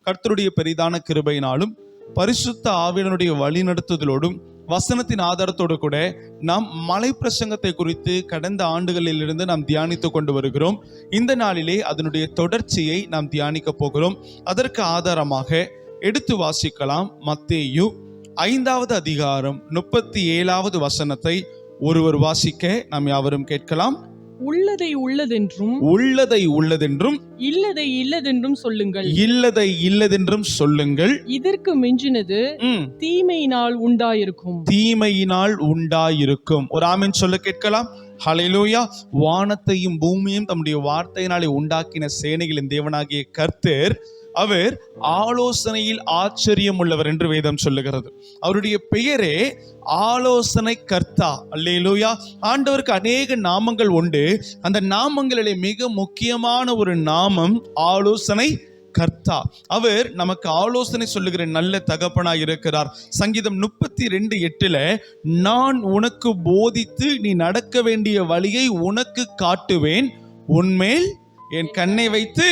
கர்த்தருடைய பெரிதான கிருபையினாலும் பரிசுத்த ஆவியானவருடைய வழிநடத்துதலோடும் வசனத்தின் ஆதாரத்தோடு கூட நாம் மலை பிரசங்கத்தை குறித்து கடந்த ஆண்டுகளிலிருந்து நாம் தியானித்து கொண்டு வருகிறோம். இந்த நாளிலே அதனுடைய தொடர்ச்சியை நாம் தியானிக்க போகிறோம். அதற்கு ஆதாரமாக எடுத்து வாசிக்கலாம். மத்தேயு 5வது அதிகாரம் 37வது வசனத்தை ஒருவர் வாசிக்க நாம் யாவரும் கேட்கலாம். உள்ளதை உள்ளதென்றும் உள்ளதை உள்ளதென்றும் இல்லதை இல்லதென்றும் சொல்லுங்கள். இல்லதை இல்லதென்றும் சொல்லுங்கள். இதற்கு மிஞ்சினது தீமையினால் உண்டாயிருக்கும். தீமையினால் உண்டாயிருக்கும். ஒரு ஆமென் சொல்ல கேட்கலாம். ஹல்லேலூயா. வானத்தையும் பூமியையும் தம்முடைய வார்த்தையினாலே உண்டாக்கின சேனைகளின் தேவனாகிய கர்த்தர் அவர் ஆலோசனையில் ஆச்சரியம் உள்ளவர் என்று வேதம் சொல்லுகிறது. அவருடைய பெயரே ஆலோசனை கர்த்தா. அல்லேலூயா. ஆண்டவருக்கு அநேக நாமங்கள் உண்டு. அந்த நாமங்களிலே மிக முக்கியமான ஒரு நாமம் ஆலோசனை கர்த்தா. அவர் நமக்கு ஆலோசனை சொல்லுகிற நல்ல தகப்பனாய் இருக்கிறார். சங்கீதம் 32:8 நான் உனக்கு போதித்து நீ நடக்க வேண்டிய வழியை உனக்கு காட்டுவேன், உன்மேல் என் கண்ணை வைத்து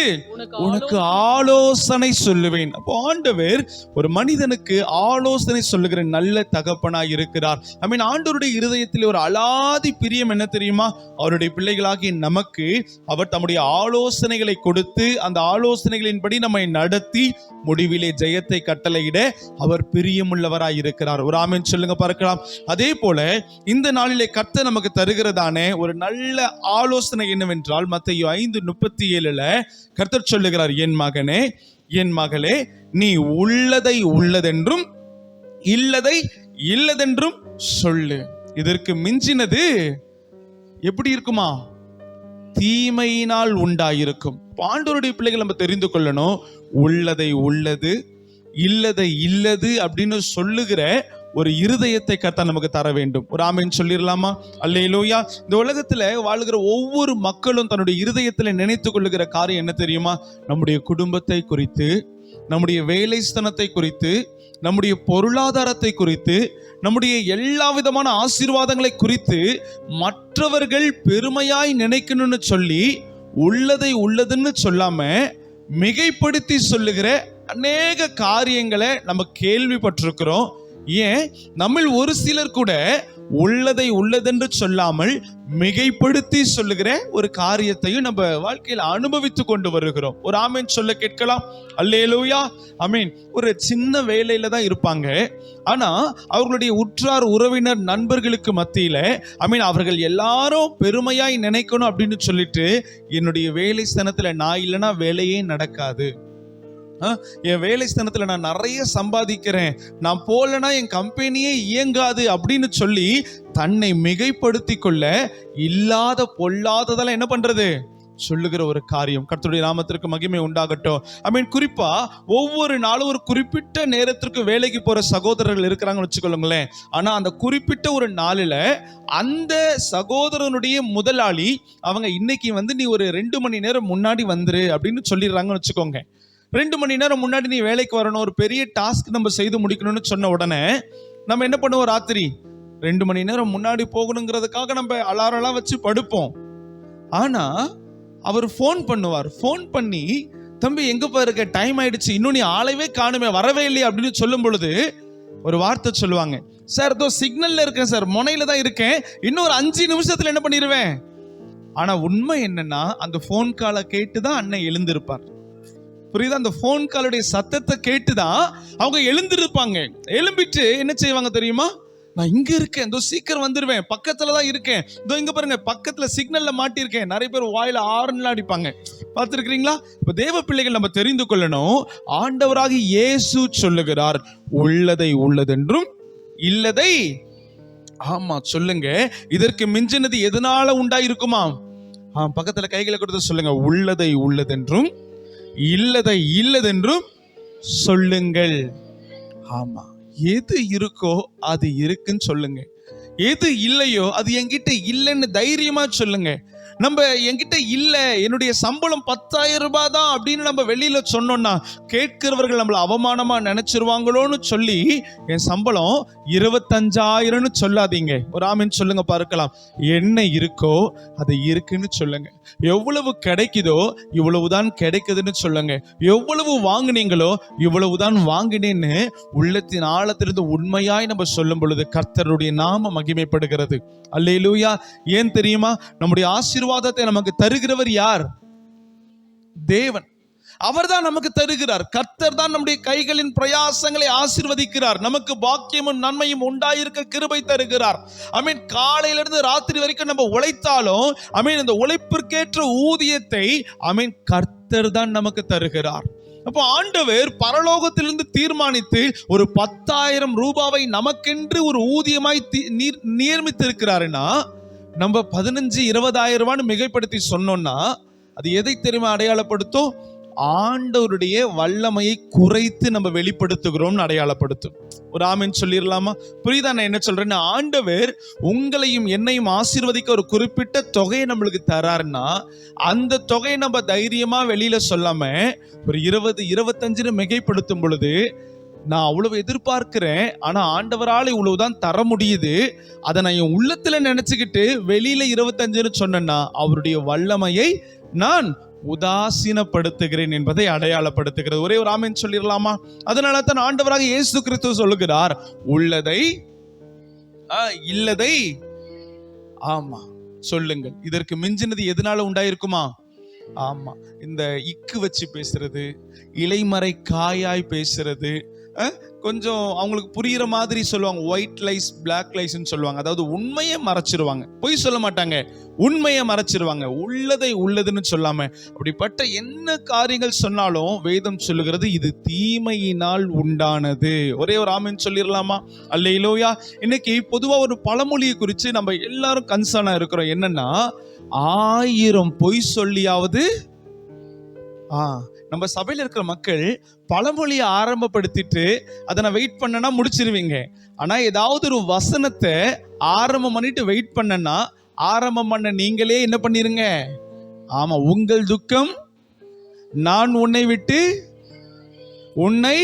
உனக்கு ஆலோசனை சொல்லுவேன். அப்போ ஆண்டவர் ஒரு மனிதனுக்கு ஆலோசனை சொல்லுகிற நல்ல தகப்பனாய் இருக்கிறார். ஆண்டவருடைய இருதயத்தில் ஒரு அலாதி பிரியம் என்ன தெரியுமா? அவருடைய பிள்ளைகளாகிய நமக்கு அவர் தம்முடைய ஆலோசனைகளை கொடுத்து அந்த ஆலோசனைகளின்படி நம்மை நடத்தி முடிவிலே ஜெயத்தை கட்டளையிட அவர் பிரியமுள்ளவராய் இருக்கிறார். ஒரு ஆமென் சொல்லுங்க பார்க்கலாம். அதே போல இந்த நாளிலே கர்த்தர் நமக்கு தருகிறதான ஒரு நல்ல ஆலோசனை என்னவென்றால் மத்தேயு 5:37 கர்த்தர் சொல்லுகிறார், என் மகனே என் மகளே நீ உள்ளதை உள்ளதென்றும் இல்லதை இல்லதென்றும் சொல்லு. இதற்கு மிஞ்சினது எப்படி இருக்குமா? தீமையினால் உண்டாயிருக்கும். ஆண்டவருடைய பிள்ளைகள் நம்ம தெரிந்து கொள்ளணும். உள்ளதை உள்ளது இல்லதை இல்லது அப்படின்னு சொல்லுகிற ஒரு இருதயத்தை கர்த்தர் நமக்கு தர வேண்டும். ஒரு ஆமென் சொல்லிடலாமா? அல்லேலூயா. இந்த உலகத்துல வாழ்கிற ஒவ்வொரு மக்களும் தன்னுடைய இருதயத்துல நினைத்து கொள்ளுகிற காரியம் என்ன தெரியுமா? நம்முடைய குடும்பத்தை குறித்து, நம்முடைய வேலை ஸ்தலத்தை குறித்து, நம்முடைய பொருளாதாரத்தை குறித்து, நம்முடைய எல்லா விதமான ஆசீர்வாதங்களை குறித்து மற்றவர்கள் பெருமையாய் நினைக்கணும்னு சொல்லி உள்ளதை உள்ளதுன்னு சொல்லாம மிகைப்படுத்தி சொல்லுகிற அநேக காரியங்களை நம்ம கேள்விப்பட்டிருக்கிறோம். ஏன் நம்மில் ஒரு சிலர் கூட உள்ளதை உள்ளதென்று சொல்லாமல் மிகைப்படுத்தி சொல்லுகிற ஒரு காரியத்தையும் நம்ம வாழ்க்கையில் அனுபவித்து கொண்டு வருகிறோம். ஒரு ஆமென் சொல்ல கேட்கலாம். அல்லேலூயா. ஆமென். ஒரு சின்ன வேலையில தான் இருப்பாங்க. ஆனா அவர்களுடைய உற்றார் உறவினர் நண்பர்களுக்கு மத்தியில அவர்கள் எல்லாரும் பெருமையாய் நினைக்கணும் அப்படின்னு சொல்லிட்டு என்னுடைய வேலை ஸ்தானத்துல நான் இல்லைன்னா வேலையே நடக்காது, என் வேலை ஸ்தானத்துல நான் நிறைய சம்பாதிக்கிறேன், நான் போலனா என் கம்பெனியே இயங்காது அப்படின்னு சொல்லி தன்னை மிகைப்படுத்தி கொள்ள இல்லாத பொல்லாததெல்லாம் என்ன பண்றது சொல்லுகிற ஒரு காரியம். கர்த்தருடைய நாமத்திற்கு மகிமை உண்டாகட்டும். குறிப்பா ஒவ்வொரு நாளும் ஒரு குறிப்பிட்ட நேரத்திற்கு வேலைக்கு போற சகோதரர்கள் இருக்கிறாங்கன்னு வச்சுக்கொள்ளுங்களேன். ஆனா அந்த குறிப்பிட்ட ஒரு நாளில அந்த சகோதரனுடைய முதலாளி அவங்க இன்னைக்கு நீ ஒரு 2 மணி நேரம் முன்னாடி வந்துரு அப்படின்னு சொல்லிடுறாங்கன்னு வச்சுக்கோங்க. 2 மணி நேரம் முன்னாடி நீ வேலைக்கு வரணும், ஒரு பெரிய டாஸ்க் நம்ம செய்து முடிக்கணும்னு சொன்ன உடனே நம்ம என்ன பண்ணுவோம்? ராத்திரி 2 மணி நேரம் முன்னாடி போகணுங்கிறதுக்காக நம்ம அலாரம்லாம் வச்சு படுப்போம். ஆனா அவர் ஃபோன் பண்ணுவார். ஃபோன் பண்ணி தம்பி எங்கப்பா இருக்க, டைம் ஆயிடுச்சு, இன்னும் நீ ஆளவே காணுமே, வரவே இல்லையே அப்படின்னு சொல்லும் பொழுது ஒரு வார்த்தை சொல்லுவாங்க, சார் இதோ சிக்னல்ல இருக்கேன் சார், முனையில தான் இருக்கேன், இன்னும் ஒரு 5 நிமிஷத்துல என்ன பண்ணிடுவேன். ஆனா உண்மை என்னன்னா அந்த ஃபோன் காலை கேட்டுதான் அண்ணன் எழுந்திருப்பார். புரியுதா? அந்த போன் காலுடைய சத்தத்தை கேட்டுதான் அவங்க எழுந்திருப்பாங்க. எழும்பிட்டு என்ன செய்வாங்க தெரியுமா? நான் இங்க இருக்கேன், இதோ சீக்கிரம் வந்துருவேன், பக்கத்துல தான் இருக்கேன், இதோ இங்க பாருங்க பக்கத்துல சிக்னல்ல மாட்டிருக்கேன். நிறைய பேர் வாயில ஆரன்லாம் அடிப்பாங்க, பார்த்திருக்கிறீங்களா? இப்ப தேவ பிள்ளைகள் நம்ம தெரிந்து கொள்ளணும். ஆண்டவராகிய இயேசு சொல்லுகிறார், உள்ளதை உள்ளதென்றும் இல்லதை ஆமா சொல்லுங்க. இதற்கு மிஞ்சினது எதனால உண்டாயிருக்குமா? பக்கத்துல கைகளை கொடுத்து சொல்லுங்க, உள்ளதை உள்ளதென்றும் இல்லதை இல்லதென்றும் சொல்லுங்கள். ஆமா, எது இருக்கோ அது இருக்குன்னு சொல்லுங்க, எது இல்லையோ அது என்கிட்ட இல்லைன்னு தைரியமா சொல்லுங்க. நம்ம என்கிட்ட இல்ல, என்னுடைய சம்பளம் 10,000 ரூபாய் தான் அப்படின்னு நம்ம வெளியில சொன்னோம்னா கேட்கிறவர்கள் நம்மள அவமானமா நினைச்சிருவாங்களோன்னு சொல்லி என் சம்பளம் 25,000ன்னு சொல்லாதீங்க. ஒரு ஆமீன் சொல்லுங்க பார்க்கலாம். என்ன இருக்கோ அது இருக்குன்னு சொல்லுங்க. எவ்வளவு கிடைக்குதோ இவ்வளவுதான் கிடைக்குதுன்னு சொல்லுங்க. எவ்வளவு வாங்குனீங்களோ இவ்வளவுதான் வாங்கினேன்னு உள்ளத்தின் ஆழத்திலிருந்து உண்மையாய் நம்ம சொல்லும் பொழுது கர்த்தருடைய நாம மகிமைப்படுகிறது. அல்லேலூயா. ஏன் தெரியுமா? நம்முடைய ஆசீர்வாதத்தை நமக்கு தருகிறவர் யார்? தேவன். அவர்தான் நமக்கு தருகிறார். கர்த்தர் தான் நம்முடைய கைகளின் பிரயாசங்களை ஆசீர்வதிக்கிறார். நமக்கு பாக்கியமும் நன்மையும் உண்டாயிருக்க கிருபை தருகிறார். ஆமென். காலையிலிருந்து ராத்திரி வரைக்கும் நம்ம உழைத்தாலும் ஆமென், இந்த உழைப்பிற்கேற்ற ஊதியத்தை ஆமென் கர்த்தர் தான் நமக்கு தருகிறார். அப்போ ஆண்டவர் பரலோகத்திலிருந்து தீர்மானித்து ஒரு 10,000 ரூபாவை நமக்கென்று ஒரு ஊதியமாய் நியமித்திருக்கிறாருன்னா நம்ம 15-20,000 ரூபான்னு மிகைப்படுத்தி சொன்னோம்னா அது எதை தெரியுமா அடையாளப்படுத்தும்? ஆண்டவருடைய வல்லமையை குறைத்து நம்ம வெளிப்படுத்துகிறோம்னு அடையாளப்படுத்தும். ஒரு ஆமீன் சொல்லிடலாமா? புரியுதா நான் என்ன சொல்றேன்னு? ஆண்டவர் உங்களையும் என்னையும் ஆசீர்வதிக்க ஒரு குறிப்பிட்ட தொகையை நம்மளுக்கு தராருன்னா அந்த தொகையை நம்ம தைரியமா வெளியில சொல்லாம ஒரு 20-25 மிகைப்படுத்தும் பொழுது நான் அவ்வளவு எதிர்பார்க்கிறேன், ஆனா ஆண்டவரால் இவ்வளவுதான் தர முடியுது, அதை நான் என் உள்ளத்துல நினைச்சுக்கிட்டு வெளியில 25ன்னு சொன்னேன்னா அவருடைய வல்லமையை நான் உதாசீனப்படுத்துகிறேன் என்பதை அடையாளப்படுத்துகிறது. ஒரே ஒரு ஆமீன் சொல்லிடலாமா? அதனால தான் ஆண்டவராக இயேசு கிறிஸ்து சொல்லுகிறார், உள்ளதை இல்லதை ஆமா சொல்லுங்கள். இதற்கு மிஞ்சினது எதனால உண்டாயிருக்குமா? ஆமா, இந்த இக்கு வச்சு பேசுறது, இலைமறை காயாய் பேசுறது, கொஞ்சம் அவங்களுக்கு புரியுற மாதிரி சொல்லுவாங்க. ஒயிட் லைஸ் பிளாக் லைஸ்ன்னு சொல்லுவாங்க. அதாவது உண்மையை மறைச்சிருவாங்க, பொய் சொல்ல மாட்டாங்க, உண்மையை மறைச்சிருவாங்க. உள்ளதை உள்ளதுன்னு சொல்லாம அப்படிப்பட்ட என்ன காரியங்கள் சொன்னாலும் வேதம் சொல்லுகிறது இது தீமையினால் உண்டானது. ஒரே ஒரு ஆமீன் சொல்லிடலாமா? அல்லேலூயா. இன்னைக்கு பொதுவா ஒரு பழமொழியை குறித்து நம்ம எல்லாரும் கன்சர்னா இருக்கிறோம். என்னன்னா 1000 பொய் சொல்லியாவது நம்ம சபையில் இருக்கிற மக்கள் பழமொழியை ஆரம்பப்படுத்திட்டு அதை நான் வெயிட் பண்ணனா முடிச்சிருவீங்க. ஆனா ஏதாவது ஒரு வசனத்தை ஆரம்பம் பண்ணிட்டு வெயிட் பண்ணனா ஆரம்பம் பண்ண நீங்களே என்ன பண்ணிருங்க? ஆமா, உங்கள் துக்கம் நான் உன்னை விட்டு உன்னை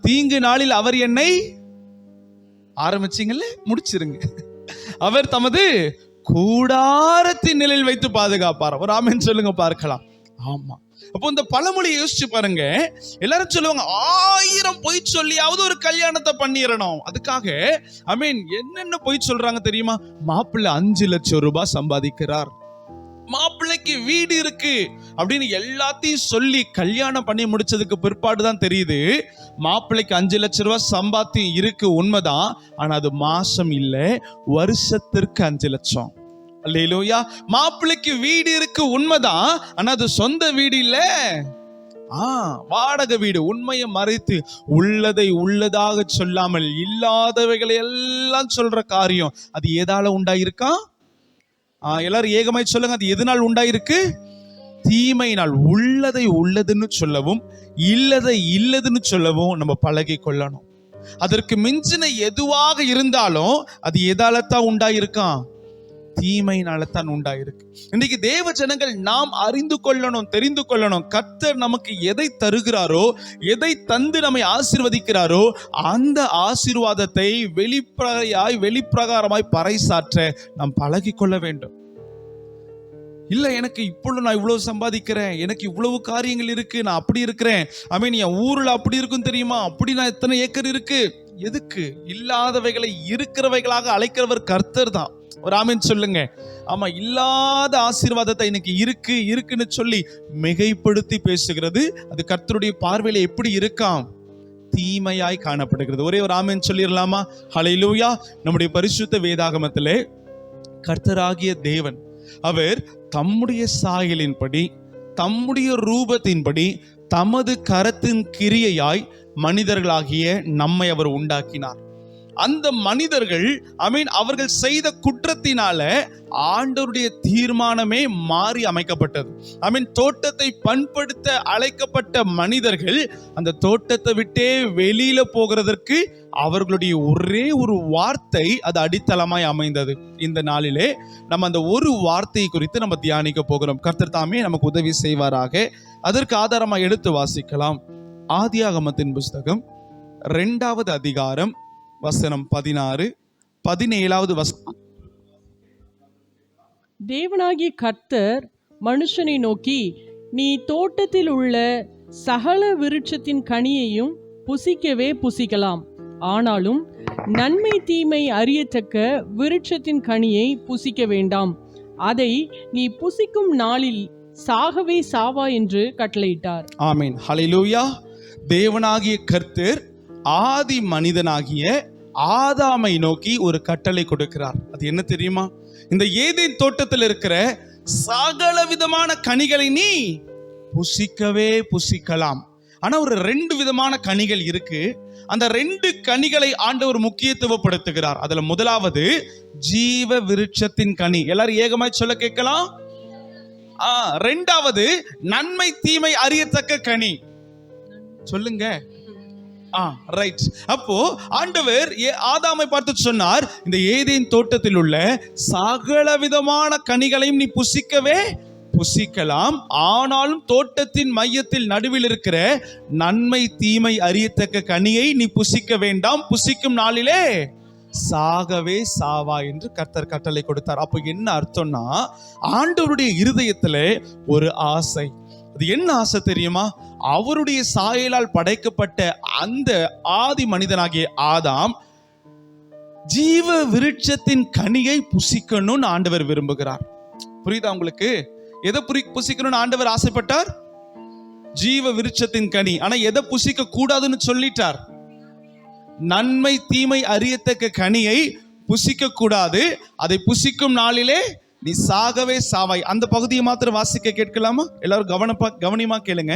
தீங்கு நாளில் அவர் என்னை ஆரம்பிச்சீங்கல்ல, முடிச்சிருங்க. அவர் தமது கூடாரத்தின் நிலையில் வைத்து பாதுகாப்பார். ஒரு ஆமென் சொல்லுங்க பார்க்கலாம். ஆமா, அப்போ இந்த பழமொழியை யோசிச்சு பாருங்க. எல்லாரும் சொல்லுவாங்க 1000 பொய் சொல்லியாவது ஒரு கல்யாணத்தை பண்ணிடணும். அதுக்காக ஐமீன் என்னென்ன பொய் சொல்றாங்க தெரியுமா? மாப்பிள்ளை 5 லட்சம் ரூபாய் சம்பாதிக்கிறார், மாப்பிள்ளைக்கு வீடு இருக்கு அப்படின்னு எல்லாத்தையும் சொல்லி கல்யாணம் பண்ணி முடிச்சதுக்கு பிற்பாடு தான் தெரியுது மாப்பிள்ளைக்கு 5 லட்சம் ரூபாய் சம்பாத்தியம் இருக்கு, உண்மைதான். ஆனா அது மாசம் இல்லை, வருஷத்திற்கு 5 லட்சம். அல்லேலூயா. மாப்பிள்ளைக்கு வீடு இருக்கு, உண்மைதான். ஆனா அது சொந்த வீடு இல்ல, வாடகை வீடு. உண்மையை மறைத்து உள்ளதை உள்ளதாக சொல்லாமல் இல்லாதவைகளை எல்லாம் சொல்ற காரியம் அது எதால உண்டாயிருக்கா? எல்லாரும் ஏகமாய் சொல்லுங்க, அது எதனால் உண்டாயிருக்கு? தீமையினால். உள்ளதை உள்ளதுன்னு சொல்லவும் இல்லதை இல்லதுன்னு சொல்லவும் நம்ம பழகி கொள்ளணும். அதற்கு மிஞ்சின எதுவாக இருந்தாலும் அது எதால தான் உண்டாயிருக்கான்? தீமையினால தான் உண்டாயிருக்கு. இன்னைக்கு தேவ ஜனங்கள் நாம் அறிந்து கொள்ளணும், தெரிந்து கொள்ளணும். கர்த்தர் நமக்கு எதை தருகிறாரோ, எதை தந்து நம்மை ஆசீர்வதிக்கிறாரோ அந்த ஆசீர்வாதத்தை வெளிப்பிரகாரமாய் பறைசாற்ற நாம் பழகி கொள்ள வேண்டும். இல்ல, எனக்கு இப்பொழுது நான் இவ்வளவு சம்பாதிக்கிறேன், எனக்கு இவ்வளவு காரியங்கள் இருக்கு, நான் அப்படி இருக்கிறேன், ஐமீன் என் ஊர்ல அப்படி இருக்கும் தெரியுமா, அப்படி நான் எத்தனை ஏக்கர் இருக்கு. எதுக்கு? இல்லாதவைகளை இருக்கிறவைகளாக அழைக்கிறவர் கர்த்தர் தான். ஒரு ஆமீன் சொல்லுங்க. ஆமா, இல்லாத ஆசீர்வாதத்தை இன்னைக்கு இருக்குன்னு சொல்லி மிகைப்படுத்தி பேசுகிறது அது கர்த்தருடைய பார்வையில எப்படி இருக்காம்? தீமையாய் காணப்படுகிறது. ஒரே ஒரு ஆமீன் சொல்லிடலாமா? ஹல்லேலூயா. நம்முடைய பரிசுத்த வேதாகமத்திலே கர்த்தராகிய தேவன் அவர் தம்முடைய சாயலின்படி தம்முடைய ரூபத்தின்படி தமது கரத்தின் கிரியையாய் மனிதர்களாகிய நம்மை அவர் உண்டாக்கினார். அந்த மனிதர்கள் அவர்கள் செய்த குற்றத்தினால ஆண்டவருடைய தீர்மானமே மாறி அமைக்கப்பட்டது. தோட்டத்தை பண்படுத்த அழைக்கப்பட்ட மனிதர்கள் அந்த தோட்டத்தை விட்டே வெளியில போகிறதற்கு அவர்களுடைய ஒரே ஒரு வார்த்தை அது அடித்தளமாய் அமைந்தது. இந்த நாளிலே நம்ம அந்த ஒரு வார்த்தையை குறித்து நம்ம தியானிக்க போகிறோம். கர்த்தர் தாமே நமக்கு உதவி செய்வாராக. அதற்கு ஆதாரமாக எடுத்து வாசிக்கலாம். ஆதியாகமத்தின் புஸ்தகம் 2வது அதிகாரம் வசனம் 16, 17வது வசனம். தேவனாகிய கர்த்தர் மனுஷனை நோக்கி, நீ தோட்டத்தில் உள்ள சகல விருட்சத்தின் கனியையும் புசிக்கவே புசிக்கலாம், ஆனாலும் நன்மை தீமை அறியத்தக்க விருட்சத்தின் கனியை புசிக்க வேண்டாம், அதை நீ புசிக்கும் நாளில் சாகவே சாவா என்று கட்டளையிட்டார். ஆமீன், ஹல்லேலூயா. தேவனாகிய கர்த்தர் ஆதி மனிதனாகிய ஆதாமை நோக்கி ஒரு கட்டளை கொடுக்கிறார். அது என்ன தெரியுமா? இந்த ஏதேன் தோட்டத்தில் இருக்கிற சகல விதமான கனிகளை நீ புசிக்கவே புசிக்கலாம். ஆனா ஒரு 2 விதமான கனிகள் இருக்கு. அந்த 2 கனிகளை ஆண்டவர் முக்கியத்துவப்படுத்துகிறார். அதுல முதலாவது ஜீவ விருட்சத்தின் கனி. எல்லாரும் ஏகமாய் சொல்ல கேட்கலாம். 2வது நன்மை தீமை அறியத்தக்க கனி. சொல்லுங்க. ரைட். அப்போ ஆண்டவர் ஆதாமை பார்த்து சொன்னார், இந்த ஏதேன் தோட்டத்தில் உள்ள சகல விதமான கனிகளையும் நீ புசிக்கவே புசிக்கலாம், ஆனாலும் தோட்டத்தின் மையத்தில் நடுவில் இருக்கிற நன்மை தீமை அறியத்தக்க கனியை நீ புசிக்க வேண்டாம், புசிக்கும் நாளிலே சாகவே சாவா என்று கர்த்தர் கட்டளை கொடுத்தார். அப்போ என்ன அர்த்தம்னா, ஆண்டவருடைய இருதயத்துல ஒரு ஆசை. அது என்ன ஆசை தெரியுமா? அவருடைய சாயலால் படைக்கப்பட்ட அந்த ஆதி மனிதனாகிய ஆதாம் ஜீவ விருட்சத்தின் கனியை புசிக்கணும்னு ஆண்டவர் விரும்புகிறார். புரியுதா உங்களுக்கு? எதை புசிக்கணும்னு ஆண்டவர் ஆசைப்பட்டார்? ஜீவ விருட்சத்தின் கனி. ஆனா எதை புசிக்க கூடாதுன்னு சொல்லிட்டார்? நன்மை தீமை அறியத்தக்க கனியை புசிக்க கூடாது, அதை புசிக்கும் நாளிலே நீ சாகவே சாவாய். அந்த பகுதியை மாத்திரம் வாசிக்க கேட்கலாமா? எல்லாரும் கவனமா கேளுங்க.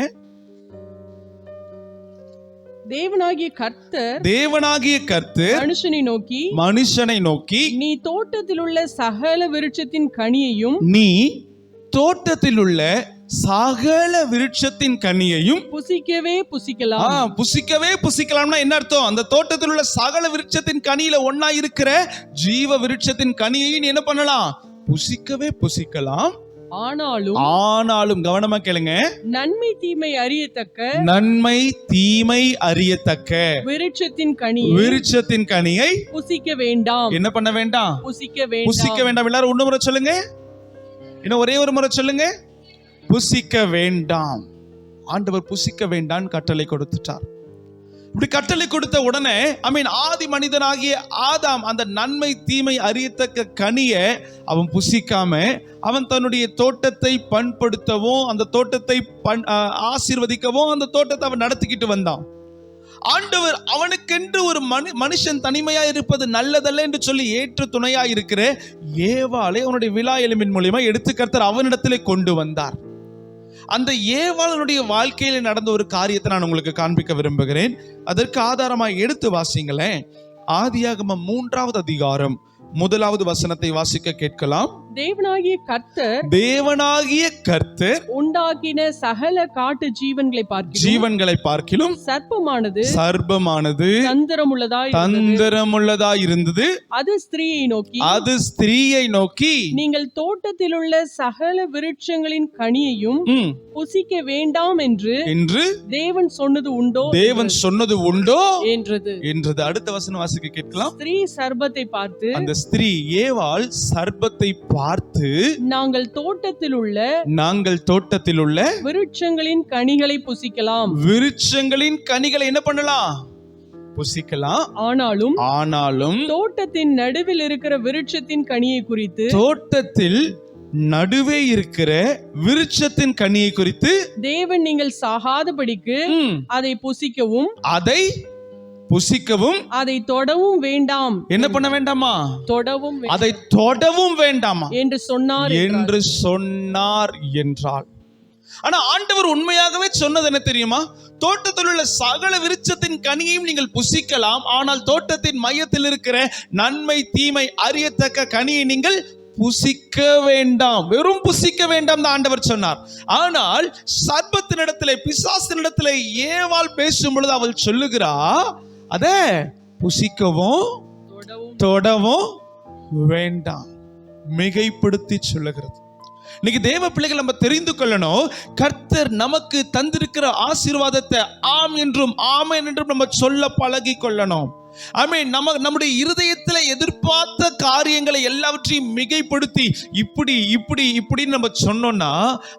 தேவனாகிய கர்த்தர் மனுஷனை நோக்கி நீ தோட்டத்தில் உள்ள சகல விருட்சத்தின் கனியையும் புசிக்கவே புசிக்கலாம்னா என்ன அர்த்தம்? அந்த தோட்டத்தில் உள்ள சகல விருட்சத்தின் கனியில ஒன்னா இருக்கிற ஜீவ விருட்சத்தின் கனியையும் என்ன பண்ணலாம்? புசிக்கவே புசிக்கலாம், ஆனாலும் கவனமா கேளுங்க, நன்மை தீமை அறியத்தக்க விருட்சத்தின் கனியை புசிக்க வேண்டாம். என்ன பண்ண வேண்டாம்? புசிக்க வேண்டாம். எல்லாரும் ஒண்ணு முறை சொல்லுங்க. இன்னும் ஒரே ஒரு முறை சொல்லுங்க. புசிக்க வேண்டாம். ஆண்டவர் புசிக்க வேண்டாம் கட்டளை கொடுத்துட்டார். இப்படி கட்டளை கொடுத்த உடனே ஆதி மனிதனாகிய ஆதாம் அந்த நன்மை தீமை அறியத்தக்க கனியை அவன் புசிக்காம அவன் தன்னுடைய தோட்டத்தை பண்படுத்தவும் அந்த தோட்டத்தை ஆசீர்வதிக்கவும் அந்த தோட்டத்தை அவன் நடத்திக்கிட்டு வந்தான். ஆண்டவர் அவனுக்கென்று ஒரு மனுஷன் தனிமையா இருப்பது நல்லதல்ல என்று சொல்லி ஏற்று துணையா இருக்கிற ஏவாளை அவனுடைய விலா எலும்பின் மூலியமா எடுத்து கர்த்தர் அவனிடத்திலே கொண்டு வந்தார். அந்த ஏவாளனுடைய வாழ்க்கையில நடந்த ஒரு காரியத்தை நான் உங்களுக்கு காண்பிக்க விரும்புகிறேன். அதற்கு ஆதாரமாக எடுத்து வாசிங்களேன். ஆதியாகமம் 3வது அதிகாரம் 1வது வசனத்தை வாசிக்க கேட்கலாம். தேவனாகிய கர்த்தர் உண்டாக்கின சகல காட்டு ஜீவன்களை பார்க்கிலும் சர்ப்பமானது தந்திரமுள்ளதாய் இருந்தது. அது ஸ்திரீயை நோக்கி நீங்கள் தோட்டத்தில் உள்ள சகல விருட்சங்களின் கனியையும் புசிக்க வேண்டாம் என்று தேவன் சொன்னது உண்டோ என்றது. அடுத்த வசனம் வாசிக்க கேட்கலாம். ஸ்திரீ சர்ப்பத்தை பார்த்து, அந்த ஸ்திரீ ஏவாள் சர்ப்பத்தை பார்த்து, நாங்கள் தோட்டத்தில் உள்ள விருட்சங்களின் கனிகளை புசிக்கலாம். விருட்சங்களின் கனிகளை என்ன பண்ணலாம்? புசிக்கலாம். ஆனாலும் தோட்டத்தின் நடுவில் இருக்கிற விருட்சத்தின் கனியை குறித்து, தோட்டத்தில் நடுவே இருக்கிற விருட்சத்தின் கனியை குறித்து தேவன் நீங்கள் சாகாதபடிக்கு அதை புசிக்கவும் அதை தொடவும் வேண்டாம். என்ன பண்ண வேண்டாமா? அதை தொடவும் வேண்டாமா என்று சொன்னார் என்றால். ஆனா ஆண்டவர் உண்மையாகவே சொன்னது என்ன தெரியுமா? தோட்டத்தில் உள்ள சகல விருட்சத்தின் கனியையும் நீங்கள் புசிக்கலாம், ஆனால் தோட்டத்தின் மையத்தில் இருக்கிற நன்மை தீமை அறியத்தக்க கனியை நீங்கள் புசிக்க வேண்டாம். வெறும் புசிக்க வேண்டாம் தான் ஆண்டவர் சொன்னார். ஆனால் சர்ப்பத்தினிடத்திலே, பிசாசினிடத்திலே ஏவாள் பேசும் பொழுது அவள் சொல்லுகிறா, அத புசிக்கவும் தொடவும் வேண்டாம். மிகைப்படுத்தி சொல்லுகிறது. இன்னைக்கு தேவ பிள்ளைகள் நம்ம தெரிந்து கொள்ளணும், கர்த்தர் நமக்கு தந்திருக்கிற ஆசீர்வாதத்தை ஆம் என்றும் ஆமென் என்றும் நம்ம சொல்ல பழகி கொள்ளணும். ஆமென். நம்முடைய இருதயத்துல எதிர்பார்த்த காரியங்களை எல்லாவற்றையும் மிகைப்படுத்தி இப்படி இப்படி இப்படின்னு நம்ம சொன்னோம்னா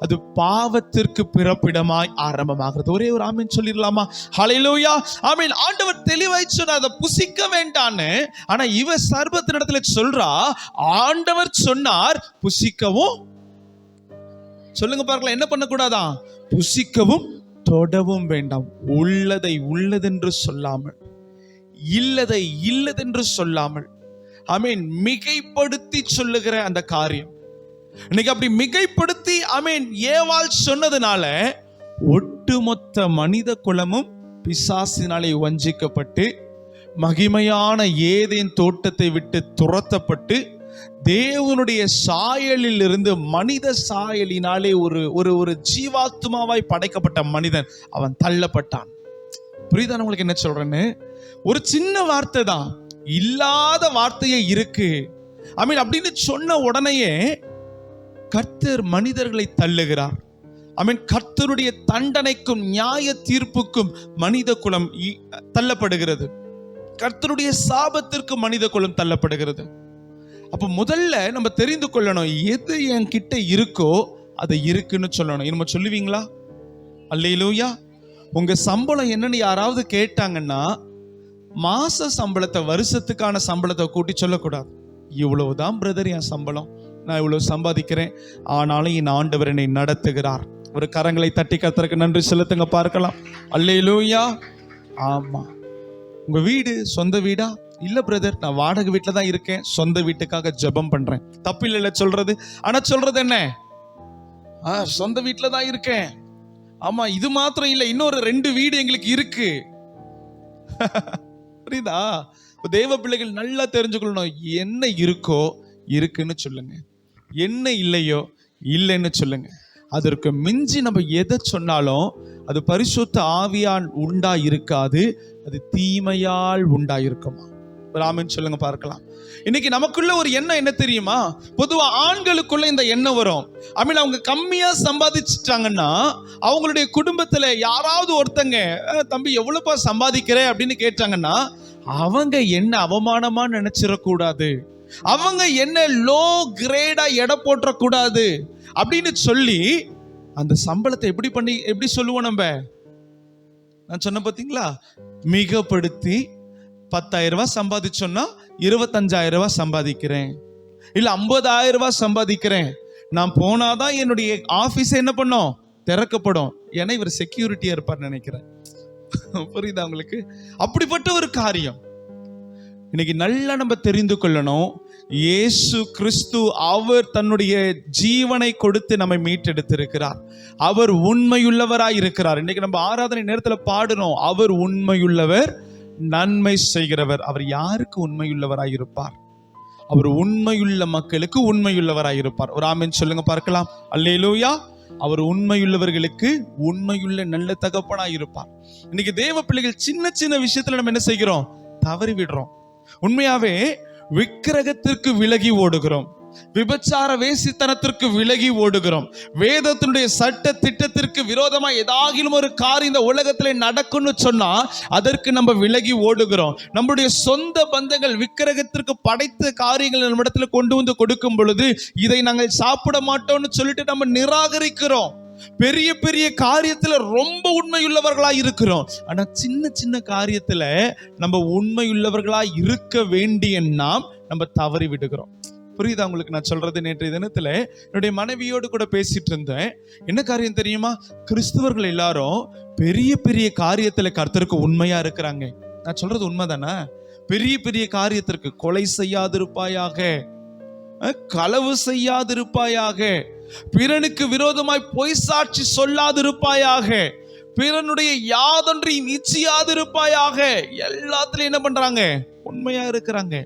அது பாவத்திற்கு பிறப்பிடமாய் ஆரம்பமாகிறது. ஒரே ஒரு ஆமென் சொல்லிடலாமா? ஹல்லேலூயா. ஆமென். ஆண்டவர் தெளிவாய் சொன்னார் அதை புசிக்க வேண்டான்னு. ஆனா இவ சர்பத்தினிடத்துல சொல்றா, ஆண்டவர் சொன்னார் புசிக்கவும், சொல்லுங்க பார்க்கலாம், என்ன பண்ணக்கூடாதான்? புசிக்கவும் தொடவும் வேண்டாம். உள்ளதை உள்ளதென்று சொல்லாமல், இல்லதை இல்லதென்று சொல்லாமல், ஆமென், மிகைப்படுத்தி சொல்லுகிற அந்த காரியம். இன்னைக்கு அப்படி மிகைப்படுத்தி ஆமென் ஏவாள் சொன்னதுனால ஒட்டுமொத்த மனித குலமும் பிசாசினாலே வஞ்சிக்கப்பட்டு மகிமையான ஏதேன் தோட்டத்தை விட்டு துரத்தப்பட்டு தேவனுடைய சாயலில் இருந்து மனித சாயலினாலே ஒரு ஜீவாத்மாவாய் படைக்கப்பட்ட மனிதன் அவன் தள்ளப்பட்டான். புரியுதா உங்களுக்கு என்ன சொல்றேன்னு? ஒரு சின்ன வார்த்தை தான், இல்லாத வார்த்தையே இருக்கு ஆமென் அப்படின்னு சொன்ன உடனேயே கர்த்தர் மனிதர்களை தள்ளுகிறார். ஆமென். கர்த்தருடைய தண்டனைக்கும் நியாய தீர்ப்புக்கும் மனித குலம் தள்ளப்படுகிறது. கர்த்தருடைய சாபத்திற்கு மனித குலம் தள்ளப்படுகிறது. அப்ப முதல்ல நம்ம தெரிந்து கொள்ளணும், எது என் கிட்ட இருக்கோ அதை இருக்குன்னு சொல்லணும். நம்ம சொல்லுவீங்களா? அல்லேலூயா. உங்க சம்பளம் என்னன்னு யாராவது கேட்டாங்கன்னா மாச சம்பளத்தை, வருஷத்துக்கான சம்பளத்தை கூட்டி சொல்லக்கூடாது. இவ்வளவுதான் பிரதர் என் சம்பளம், நான் இவ்வளவு சம்பாதிக்கிறேன், ஆனாலும் என் ஆண்டவர் என்னை நடத்துகிறார். ஒரு கரங்களை தட்டி கர்த்தருக்கு நன்றி செலுத்துங்க பார்க்கலாம். அல்லேலூயா. ஆமா. உங்க வீடு சொந்த வீடா? இல்ல பிரதர், நான் வாடகை வீட்டுல தான் இருக்கேன், சொந்த வீட்டுக்காக ஜெபம் பண்றேன். தப்பில்ல சொல்றது. ஆனா சொல்றது என்ன? சொந்த வீட்டுல தான் இருக்கேன். ஆமா, இது மாத்திரம் இல்ல, இன்னொரு 2 வீடு எங்களுக்கு இருக்கு. புரியுதா? தேவ பிள்ளைகள் நல்லா தெரிஞ்சுக்கொள்ளணும், என்ன இருக்கோ இருக்குன்னு சொல்லுங்க, என்ன இல்லையோ இல்லைன்னு சொல்லுங்க. அதற்கு மிஞ்சி நம்ம எதை சொன்னாலும் அது பரிசுத்த ஆவியால் உண்டா இருக்காது, அது தீமையால் உண்டா இருக்குமா? ஆமென் சொல்லுங்க பார்க்கலாம். இன்னைக்கு நமக்குள்ள ஒரு எண்ணம் என்ன தெரியுமா? பொதுவா ஆண்களுக்குள்ள இந்த எண்ணம் வரும். ஆமென். அவங்க கம்மியா சம்பாதிச்சிட்டாங்கன்னா அவங்களுடைய குடும்பத்துல யாராவது ஒருத்தங்க, தம்பி எவ்வளவுப்பா சம்பாதிக்கிற அப்படின்னு கேட்டாங்கன்னா அவங்க என்ன அவமானமா நினைச்சிடக்கூடாது, அவங்க என்ன லோ கிரேடா எடை போட்டக்கூடாது அப்படின்னு சொல்லி அந்த சம்பளத்தை எப்படி சொல்லுவோம் நம்ம? நான் சொன்ன பாத்தீங்களா, மிகப்படுத்தி 10,000 ரூபாய் சம்பாதிச்சோன்னா 25,000 ரூபாய் சம்பாதிக்கிறேன், இல்ல 50,000 ரூபாய் சம்பாதிக்கிறேன், நான் போனாதான் என்னுடைய ஆபீஸ் என்ன பண்ணும், திறக்கப்படும். ஏன்னா இவர் செக்யூரிட்டியா இருப்பார் நினைக்கிறேன். புரியுதா உங்களுக்கு? அப்படிப்பட்ட ஒரு காரியம். இன்னைக்கு நல்லா நம்ம தெரிந்து கொள்ளணும், இயேசு கிறிஸ்து அவர் தன்னுடைய ஜீவனை கொடுத்து நம்மை மீட்டெடுத்திருக்கிறார். அவர் உண்மையுள்ளவராய் இருக்கிறார். இன்னைக்கு நம்ம ஆராதனை நேரத்தில் பாடணும், அவர் உண்மையுள்ளவர், நன்மை செய்கிறவர். அவர் யாருக்கு உண்மையுள்ளவராய் இருப்பார்? அவர் உண்மையுள்ள மக்களுக்கு உண்மையுள்ளவராய் இருப்பார். ஒரு ஆமென் சொல்லுங்க பார்க்கலாம். அல்லேலூயா. அவர் உண்மையுள்ளவர்களுக்கு உண்மையுள்ள நல்ல தகப்பனாய் இருப்பார். இன்னைக்கு தேவ பிள்ளைகள் சின்ன சின்ன விஷயத்துல நம்ம என்ன செய்கிறோம்? தவறி விடுறோம். உண்மையாவே விக்கிரகத்திற்கு விலகி ஓடுகிறோம், விபச்சார வேசித்தனத்திற்கு விலகி ஓடுகிறோம், வேதத்தினுடைய சட்ட திட்டத்திற்கு விரோதமா ஏதாகிலும் ஒரு காரியம் இந்த உலகத்துல நடக்கும்னு சொன்னா அதற்கு நம்ம விலகி ஓடுகிறோம். நம்முடைய சொந்த பந்தங்கள் விக்கிரகத்திற்கு படைத்த காரியங்களை நம்ம இடத்துல கொண்டு வந்து கொடுக்கும் பொழுது இதை நாங்கள் சாப்பிட மாட்டோம்னு சொல்லிட்டு நம்ம நிராகரிக்கிறோம். பெரிய பெரிய காரியத்துல ரொம்ப உண்மையுள்ளவர்களா இருக்கிறோம், ஆனா சின்ன சின்ன காரியத்துல நம்ம உண்மையுள்ளவர்களா இருக்க வேண்டிய நாம் நம்ம தவறி விடுகிறோம். புரியுதா உங்களுக்கு நான் சொல்றது? நேற்றைய தினத்துல என்னுடைய மனைவியோடு கூட பேசிட்டு இருந்தேன். என்ன காரியம் தெரியுமா? கிறிஸ்தவர்கள் எல்லாரும் பெரிய பெரிய காரியத்துல கர்த்தருக்கு உண்மையா இருக்கிறாங்க. நான் சொல்றது உண்மைதானே? பெரிய பெரிய காரியத்திற்கு கொலை செய்யாதிருப்பாயாக, களவு செய்யாதிருப்பாயாக, பிறனுக்கு விரோதமாய் பொய் சாட்சி சொல்லாதிருப்பாயாக, பிறனுடைய யாதொன்றையும் இச்சியாதிருப்பாயாக, எல்லாத்துலயும் என்ன பண்றாங்க? உண்மையா இருக்கிறாங்க.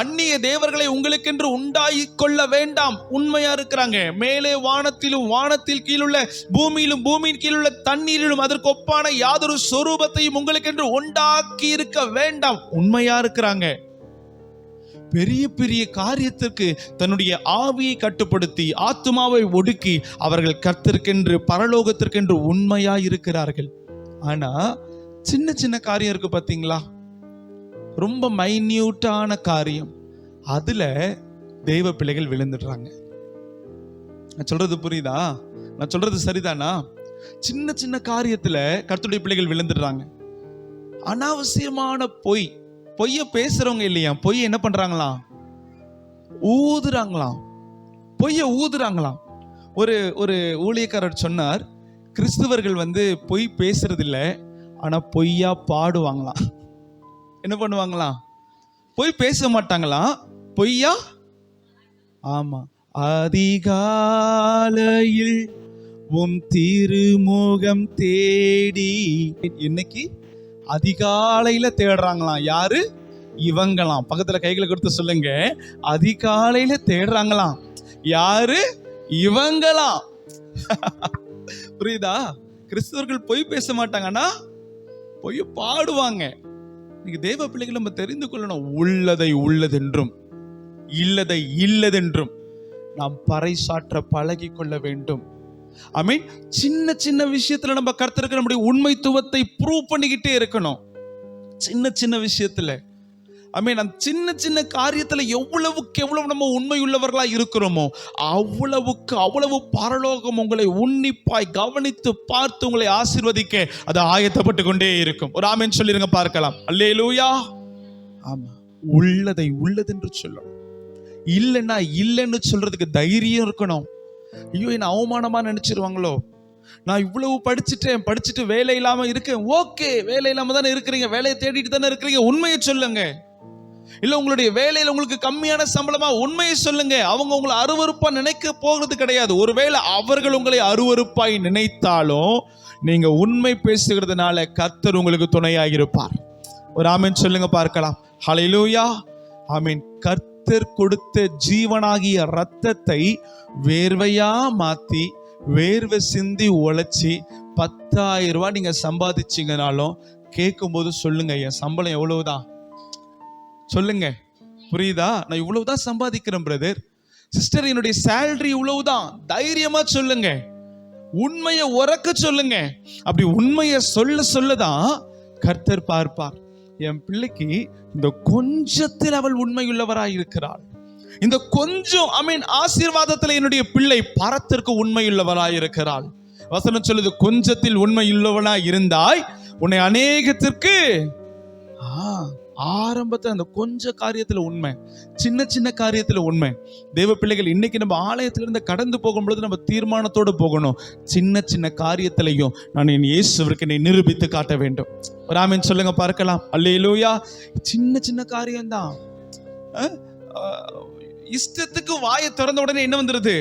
அந்நிய தேவர்களை உங்களுக்கென்று உண்டாக்கிக் கொள்ள வேண்டாம். உண்மையா இருக்கிறாங்க. மேலே வானத்திலும் வானத்தில் கீழுள்ள பூமியிலும் பூமியின் கீழுள்ள தண்ணீரிலும் அதற்கு ஒப்பான யாதொரு சொரூபத்தையும் உங்களுக்கென்று உண்டாக்கி இருக்க வேண்டாம். உண்மையா இருக்கிறாங்க. பெரிய பெரிய காரியத்திற்கு தன்னுடைய ஆவியை கட்டுப்படுத்தி ஆத்துமாவை ஒடுக்கி அவர்கள் கர்த்தருக்கென்று பரலோகத்திற்கென்று உண்மையா இருக்கிறார்கள். ஆனா சின்ன சின்ன காரியம் இருக்கு பாத்தீங்களா, ரொம்ப மைன்யூட்டான காரியம், அதுல தெய்வ பிள்ளைகள் விழுந்துடுறாங்க. நான் சொல்றது புரியுதா? நான் சொல்றது சரிதானா? சின்ன சின்ன காரியத்துல கர்த்தருடைய பிள்ளைகள் விழுந்துடுறாங்க. அனாவசியமான பொய்ய பேசுறவங்க இல்லையா, பொய்ய என்ன பண்றாங்களாம்? ஊதுறாங்களாம். பொய்ய ஊதுறாங்களாம். ஒரு ஊழியக்காரர் சொன்னார், கிறிஸ்துவர்கள் பொய் பேசுறது இல்லை, ஆனா பொய்யா பாடுவாங்களாம். என்ன பண்ணுவாங்களாம்? பொய் பேச மாட்டாங்களாம், பொய்யா. ஆமா, அதிகாலையில் உம் திருமுகம் தேடி. இன்னைக்கு அதிகாலையில தேடுறாங்களாம். யாரு? இவங்களாம். பக்கத்துல கைகளை கொடுத்து சொல்லுங்க, அதிகாலையில தேடுறாங்களாம். யாரு? இவங்களாம். புரியுதா? கிறிஸ்தவர்கள் பொய் பேச மாட்டாங்கன்னா பொய் பாடுவாங்க. நீங்க தேவ பிள்ளைகள் நம்ம தெரிந்து கொள்ளணும், உள்ளதை உள்ளதென்றும் இல்லதை இல்லதென்றும் நாம் பறைசாற்ற பழகி கொள்ள வேண்டும். ஆமென். சின்ன சின்ன விஷயத்துல நம்ம கர்த்தருக்கு நம்முடைய உண்மைத்துவத்தை ப்ரூவ் பண்ணிக்கிட்டே இருக்கணும். சின்ன சின்ன விஷயத்துல, ஆமென். அந்த சின்ன சின்ன காரியத்துல எவ்வளவுக்கு எவ்வளவு நம்ம உண்மை உள்ளவர்களா இருக்கிறோமோ அவ்வளவுக்கு அவ்வளவு பரலோகம் உங்களை உன்னிப்பாய் கவனித்து பார்த்து உங்களை ஆசீர்வதிக்க அது ஆயத்தப்பட்டு கொண்டே இருக்கும். ஒரு ஆமென் சொல்லிருங்க பார்க்கலாம். அல்லேலூயா. ஆமா, உள்ளதை உள்ளதென்று சொல்லணும். இல்லைன்னா இல்லைன்னு சொல்றதுக்கு தைரியம் இருக்கணும். ஐயோ, என்ன அவமானமா நினைச்சிருவாங்களோ, நான் இவ்வளவு படிச்சுட்டு வேலை இல்லாம இருக்கேன். ஓகே, வேலை இல்லாம தானே இருக்கிறீங்க, வேலையை தேடிட்டு தானே இருக்கிறீங்க, உண்மையை சொல்லுங்க. இல்ல உங்களுடைய வேலையில உங்களுக்கு கம்மியான சம்பளமா, உண்மையை சொல்லுங்க. அவங்க உங்களை அருவருப்பா நினைக்க போகிறது கிடையாது. ஒருவேளை அவர்கள் உங்களை அருவருப்பாய் நினைத்தாலும் நீங்க உண்மை பேசுகிறதுனால கர்த்தர் உங்களுக்கு துணையாக இருப்பார். ஒரு ஆமென் சொல்லுங்க பார்க்கலாம். ஹல்லேலூயா. ஆமென். கர்த்தர் கொடுத்த ஜீவனாகிய ரத்தத்தை வேர்வையா மாத்தி வேர்வை சிந்தி உழைச்சி 10,000 ரூபாய் நீங்க சம்பாதிச்சீங்கனாலும் கேட்கும்போது சொல்லுங்க, என் சம்பளம் எவ்வளவுதான் சொல்லுங்க. புரியுதா? நான் இவ்வளவுதான் சம்பாதிக்கிறேன் பிரதர், சிஸ்டர், என்னுடைய சேலரி இவ்வளவுதான். தைரியமா சொல்லுங்க, உண்மையை உறக்க சொல்லுங்க. அப்படி உண்மையை சொல்லதான் கர்த்தர் பார்ப்பார். என் பிள்ளைக்கு இந்த கொஞ்சத்தில் அவள் உண்மையுள்ளவராய் இருக்கிறாள், இந்த கொஞ்சம் ஆசீர்வாதத்தில் என்னுடைய பிள்ளை பரத்திற்கு உண்மையுள்ளவராய் இருக்கிறாள். வசனம் சொல்லுது, கொஞ்சத்தில் உண்மையுள்ளவனாய் இருந்தாய் உன்னை அநேகத்திற்கு. ஆரம்பத்தில் அந்த கொஞ்ச காரியத்துல உண்மை, சின்ன சின்ன காரியத்துல உண்மை. தேவ பிள்ளைகள், இன்னைக்கு நம்ம ஆலயத்திலிருந்து கடந்து போகும்பொழுது நம்ம தீர்மானத்தோடு போகணும். சின்ன சின்ன காரியத்திலையும் நான் என் இயேசுவிற்கு என்னை நிரூபித்து காட்ட வேண்டும். ஒரு ஆமென் சொல்லுங்க பார்க்கலாம். அல்லேலூயா. சின்ன சின்ன காரியம்தான். இஷ்டத்துக்கு வாயை திறந்த உடனே என்ன வந்துருது?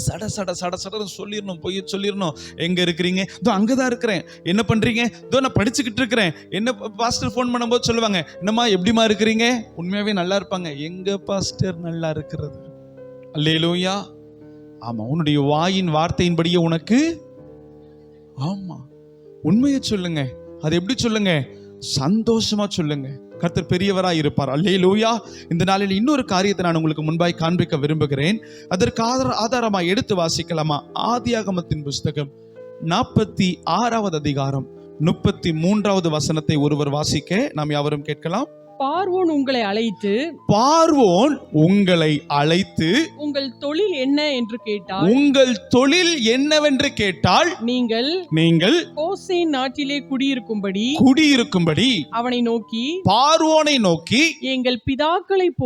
சட சட சட சட சொல்லிடணும், பொய் சொல்லிடணும். எங்க இருக்கிறீங்க? இதோ அங்கதான் இருக்கிறேன். என்ன பண்றீங்க? இதோ நான் படிச்சுக்கிட்டு இருக்கிறேன். என்ன பாஸ்டர் போன் பண்ணும்போது சொல்லுவாங்க, என்னம்மா எப்படிமா இருக்கிறீங்க? உண்மையாவே நல்லா இருப்பாங்க. எங்க பாஸ்டர் நல்லா இருக்கிறது? அல்லேலூயா. ஆமா, உன்னுடைய வாயின் வார்த்தையின்படியே உனக்கு. ஆமா, உண்மையை சொல்லுங்க. அது எப்படி சொல்லுங்க? சந்தோஷமா சொல்லுங்க. கர்த்தர் பெரியவராய் இருப்பார். அல்லேலூயா. இந்த நாளில் இன்னொரு காரியத்தை நான் உங்களுக்கு முன்பாய் காண்பிக்க விரும்புகிறேன். அதற்கு ஆதாரமா எடுத்து வாசிக்கலாமா? ஆதியாகமத்தின் புஸ்தகம் 46வது அதிகாரம் 33வது வசனத்தை ஒருவர் வாசிக்க நாம் யாவரும் கேட்கலாம். பார்வோன் உங்களை அழைத்து உங்கள் தொழில் என்ன என்று கேட்டால், உங்கள் தொழில் என்னவென்று கேட்டால், நீங்கள் கோசேன் நாட்டிலே குடியிருக்கும்படி பார்வோனை நோக்கி எங்கள் பிதாக்களைப்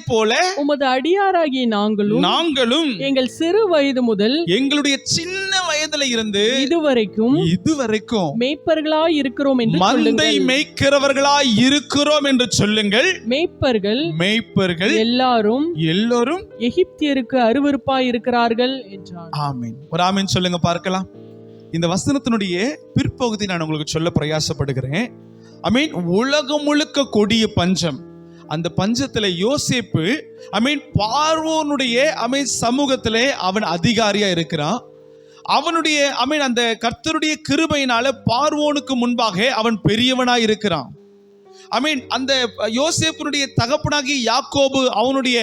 போல உமது அடியாராகிய நாங்களும் எங்கள் சிறு வயது முதல் எங்களுடைய சின்ன வயதுல இருந்து இதுவரைக்கும் மேய்ப்பர்களாய் இருக்கிறோம் என்று மந்தை மேய்க்கிறவர்களாய் இருக்கிறோம் என்று சொல்லுங்கள். மேய்ப்பர்கள் எல்லாரும் எகிப்தியருக்கு அருவருப்பாய் இருக்கிறார்கள் என்றார். ஆமென். ஒரு ஆமென் சொல்லுங்க பார்க்கலாம். இந்த வசனத்தினுடைய பிற்பகுதி நான் உங்களுக்கு சொல்ல பிரயாசப்படுகிறேன். உலகம் முழுக்க கொடிய பஞ்சம். அந்த பஞ்சத்துல யோசேப்பு பார்வோனுடைய சமூகத்திலே அவன் அதிகாரியா இருக்கிறான். அவனுடைய அந்த கர்த்தருடைய கிருபையினால பார்வோனுக்கு முன்பாக அவன் பெரியவனாய் இருக்கிறான். அந்த யோசேப்புடைய தகப்பனாகிய யாக்கோபு, அவனுடைய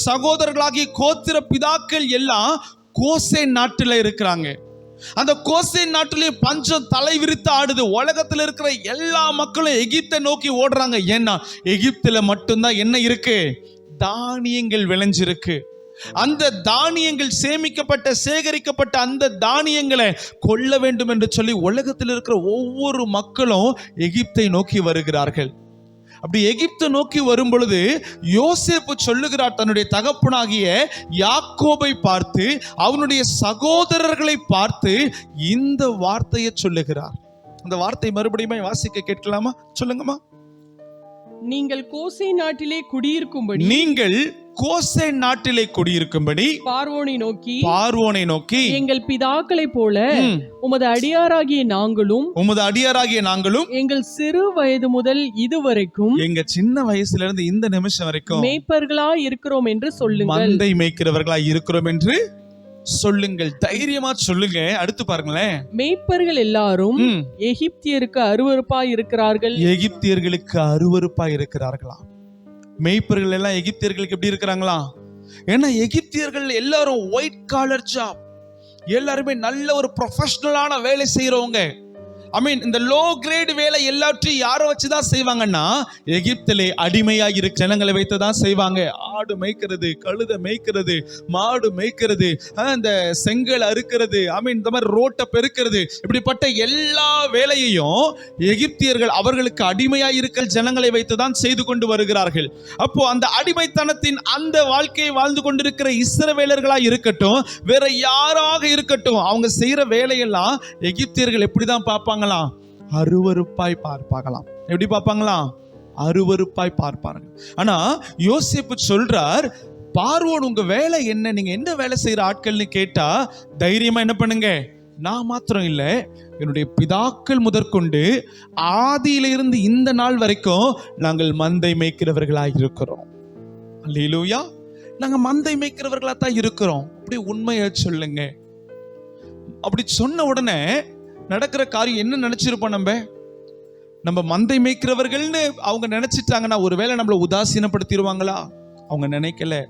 சகோதரர்களாகிய கோத்திர பிதாக்கள் எல்லாம் கோசேன் நாட்டில் இருக்கிறாங்க. அந்த கோசேன் நாட்டிலே பஞ்சம் தலை விரித்து ஆடுது. உலகத்தில் இருக்கிற எல்லா மக்களும் எகிப்தை நோக்கி ஓடுறாங்க. ஏன்னா எகிப்துல மட்டும்தான் என்ன இருக்கு? தானியங்கள் விளைஞ்சிருக்கு. அந்த தானியங்கள் சேகரிக்கப்பட்ட அந்த தானியங்களை கொள்ள வேண்டும் என்று சொல்லி உலகத்தில் இருக்கிற ஒவ்வொரு மக்களும் எகிப்தை நோக்கி வருகிறார்கள். அப்படி எகிப்தை நோக்கி வரும் பொழுது யோசேப்பு சொல்லுகிறார், தன்னுடைய தகப்பனாகிய யாக்கோபை பார்த்து, அவனுடைய சகோதரர்களை பார்த்து இந்த வார்த்தையை சொல்லுகிறார். அந்த வார்த்தை மறுபடியும் வாசிக்க கேட்கலாமா? சொல்லுங்கம்மா. நீங்கள் கோசேன் நாட்டிலே குடியிருக்கும்படி பார்வோனை நோக்கி எங்கள் பிதாக்களைப் போல உமது அடியாராகிய நாங்களும் எங்கள் சிறு வயது முதல் இதுவரைக்கும், எங்க சின்ன வயசுல இருந்து இந்த நிமிஷம் வரைக்கும் மேய்ப்பர்களாய் இருக்கிறோம் என்று சொல்லுங்கள். மந்தை மேய்க்கிறவர்களாய் இருக்கிறோம் என்று சொல்லுங்கள். தைரியமா சொல்லுங்க. அடுத்து பாருங்களேன். மேய்ப்பர்கள் எல்லாரும் எகிப்தியருக்கு அருவருப்பாய் இருக்கிறார்கள். எகிப்தியர்களுக்கு அருவருப்பாய் இருக்கிறார்களா? மேய்ப்பர்கள் எல்லாம் எகிப்தியர்களுக்கு எப்படி இருக்கிறாங்களா? ஏன்னா எகிப்தியர்கள் எல்லாரும் ஒயிட் காலர் ஜாப், எல்லாருமே நல்ல ஒரு ப்ரொஃபஷனலான வேலை செய்யறவங்க. இந்த லோ கிரேட் வேலை எல்லாத்தையும் யாரை வச்சுதான் செய்வாங்கன்னா, எகிப்திலே அடிமையா இருக்க ஜனங்களை வைத்து தான் செய்வாங்க. ஆடு மேய்க்கிறது, கழுதை மேய்க்கிறது, மாடு மேய்க்கிறது, இந்த செங்கல் அறுக்கிறது, இந்த மாதிரி ரோட்டை பெருக்கிறது, இப்படிப்பட்ட எல்லா வேலையையும் எகிப்தியர்கள் அவர்களுக்கு அடிமையா இருக்க ஜனங்களை வைத்து தான் செய்து கொண்டு வருகிறார்கள். அப்போ அந்த அடிமைத்தனத்தின் அந்த வாழ்க்கையை வாழ்ந்து கொண்டிருக்கிற இஸ்ரவேலர்களா இருக்கட்டும், வேற யாராக இருக்கட்டும், அவங்க செய்யற வேலையெல்லாம் எகிப்தியர்கள் எப்படிதான் பார்ப்பாங்க? அருவருப்பாய் பார்ப்பாங்களாம். எப்படி பார்ப்பாங்களாம்? அருவருப்பாய் பார்ப்பாங்க. ஆனா யோசேப்பு சொல்றார், பார்வோன் உங்க வேலை என்ன? நீங்க என்ன வேலை செய்யற ஆட்கள்னு கேட்டா தைரியமா என்ன பண்ணுங்க, நான் மாத்திரம் இல்ல, என்னுடைய பிதாக்கள் முதற்கொண்டு ஆதியிலிருந்து இந்த நாள் வரைக்கும் நாங்கள் மந்தை மேய்க்கிறவர்களாக இருக்கிறோம். அல்லேலூயா. நாங்க மந்தை மேய்க்கிறவர்களா தான் இருக்கிறோம். அப்படி உண்மையை சொல்லுங்க. அப்படி சொன்ன உடனே நடக்கிற காரியம் என்ன நினைச்சிருப்போம்? நம்ம மந்தை மேய்க்கிறவர்கள்னு அவங்க நினைச்சிட்டாங்கன்னா ஒருவேளை நம்மளை உதாசீனப்படுத்திடுவாங்களா? அவங்க நினைக்கல.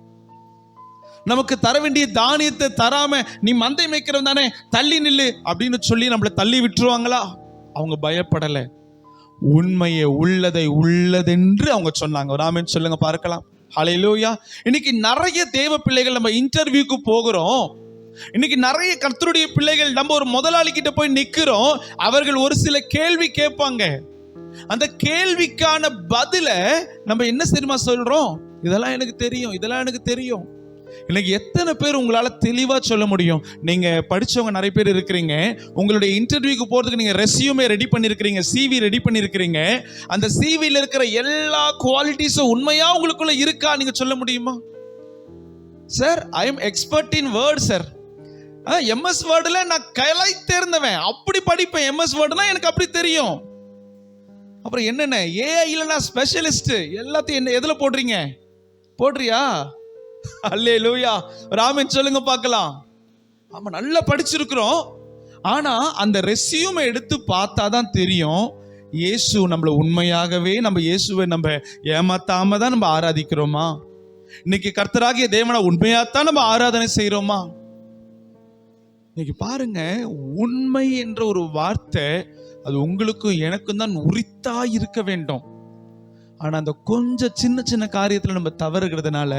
நமக்கு தர வேண்டிய தானியத்தை தராம நீ மந்தை மேய்க்கிறவன் தானே, தள்ளி நில்லு அப்படின்னு சொல்லி நம்மளை தள்ளி விட்டுருவாங்களா? அவங்க பயப்படல. உண்மையை உள்ளதை உள்ளதென்று அவங்க சொன்னாங்க. ஒரு ஆமென் சொல்லுங்க பார்க்கலாம். ஹல்லேலூயா. இன்னைக்கு நிறைய தேவ பிள்ளைகள் நம்ம இன்டர்வியூக்கு போகிறோம். இன்னைக்கு நிறைய கர்த்தருடைய பிள்ளைகள் நம்ம ஒரு முதலாளி கிட்ட போய் நிக்கிறோம். அவர்கள் ஒரு சில கேள்வி கேட்பாங்க. அந்த கேள்விக்கான பதில நம்ம என்ன தெரியுமா சொல்றோம்? இதெல்லாம் எனக்கு தெரியும், இதெல்லாம் எனக்கு தெரியும். இன்னைக்கு எத்தனை பேர் உங்களால தெளிவா சொல்ல முடியும்? நீங்க படிச்சவங்க நிறைய பேர் இருக்கிறீங்க. உங்களுடைய இன்டர்வியூக்கு போறதுக்கு நீங்க ரெஸ்யூமே ரெடி பண்ணிருக்கிறீங்க, சிவி ரெடி பண்ணிருக்கிறீங்க. அந்த சிவில இருக்கிற எல்லா குவாலிட்டிஸும் உண்மையா உங்களுக்குள்ள இருக்கா? நீங்க சொல்ல முடியுமா? Sir, I am expert in word sir. MS வேர்டுல நான் கலை தேர்ந்தவன், அப்படி படிப்பேன். MS வேர்டுனா எனக்கு அப்படி தெரியும். அப்புறம் என்னென்ன ஏஐல நான் ஸ்பெஷலிஸ்ட். எல்லாத்தையும் என்ன எதுல போடுறியா? அல்லேலூயா. ஆமென் சொல்லுங்க பார்க்கலாம். ஆமா, நல்லா படிச்சிருக்கிறோம். ஆனா அந்த ரெஸ்யூமை எடுத்து பார்த்தாதான் தெரியும் இயேசு நம்மள உண்மையாகவே, நம்ம இயேசுவை நம்ம ஏமாத்தாம தான் நம்ம ஆராதிக்கிறோமா? இன்னைக்கு கர்த்தராகிய தேவனை உண்மையாத்தான் நம்ம ஆராதனை செய்யறோமா? இன்னைக்கு பாருங்க, உண்மை என்ற ஒரு வார்த்தை அது உங்களுக்கும் எனக்கும் தான் உரித்தா இருக்க வேண்டும். ஆனா அந்த கொஞ்சம் சின்ன சின்ன காரியத்துல நம்ம தவறுகிறதுனால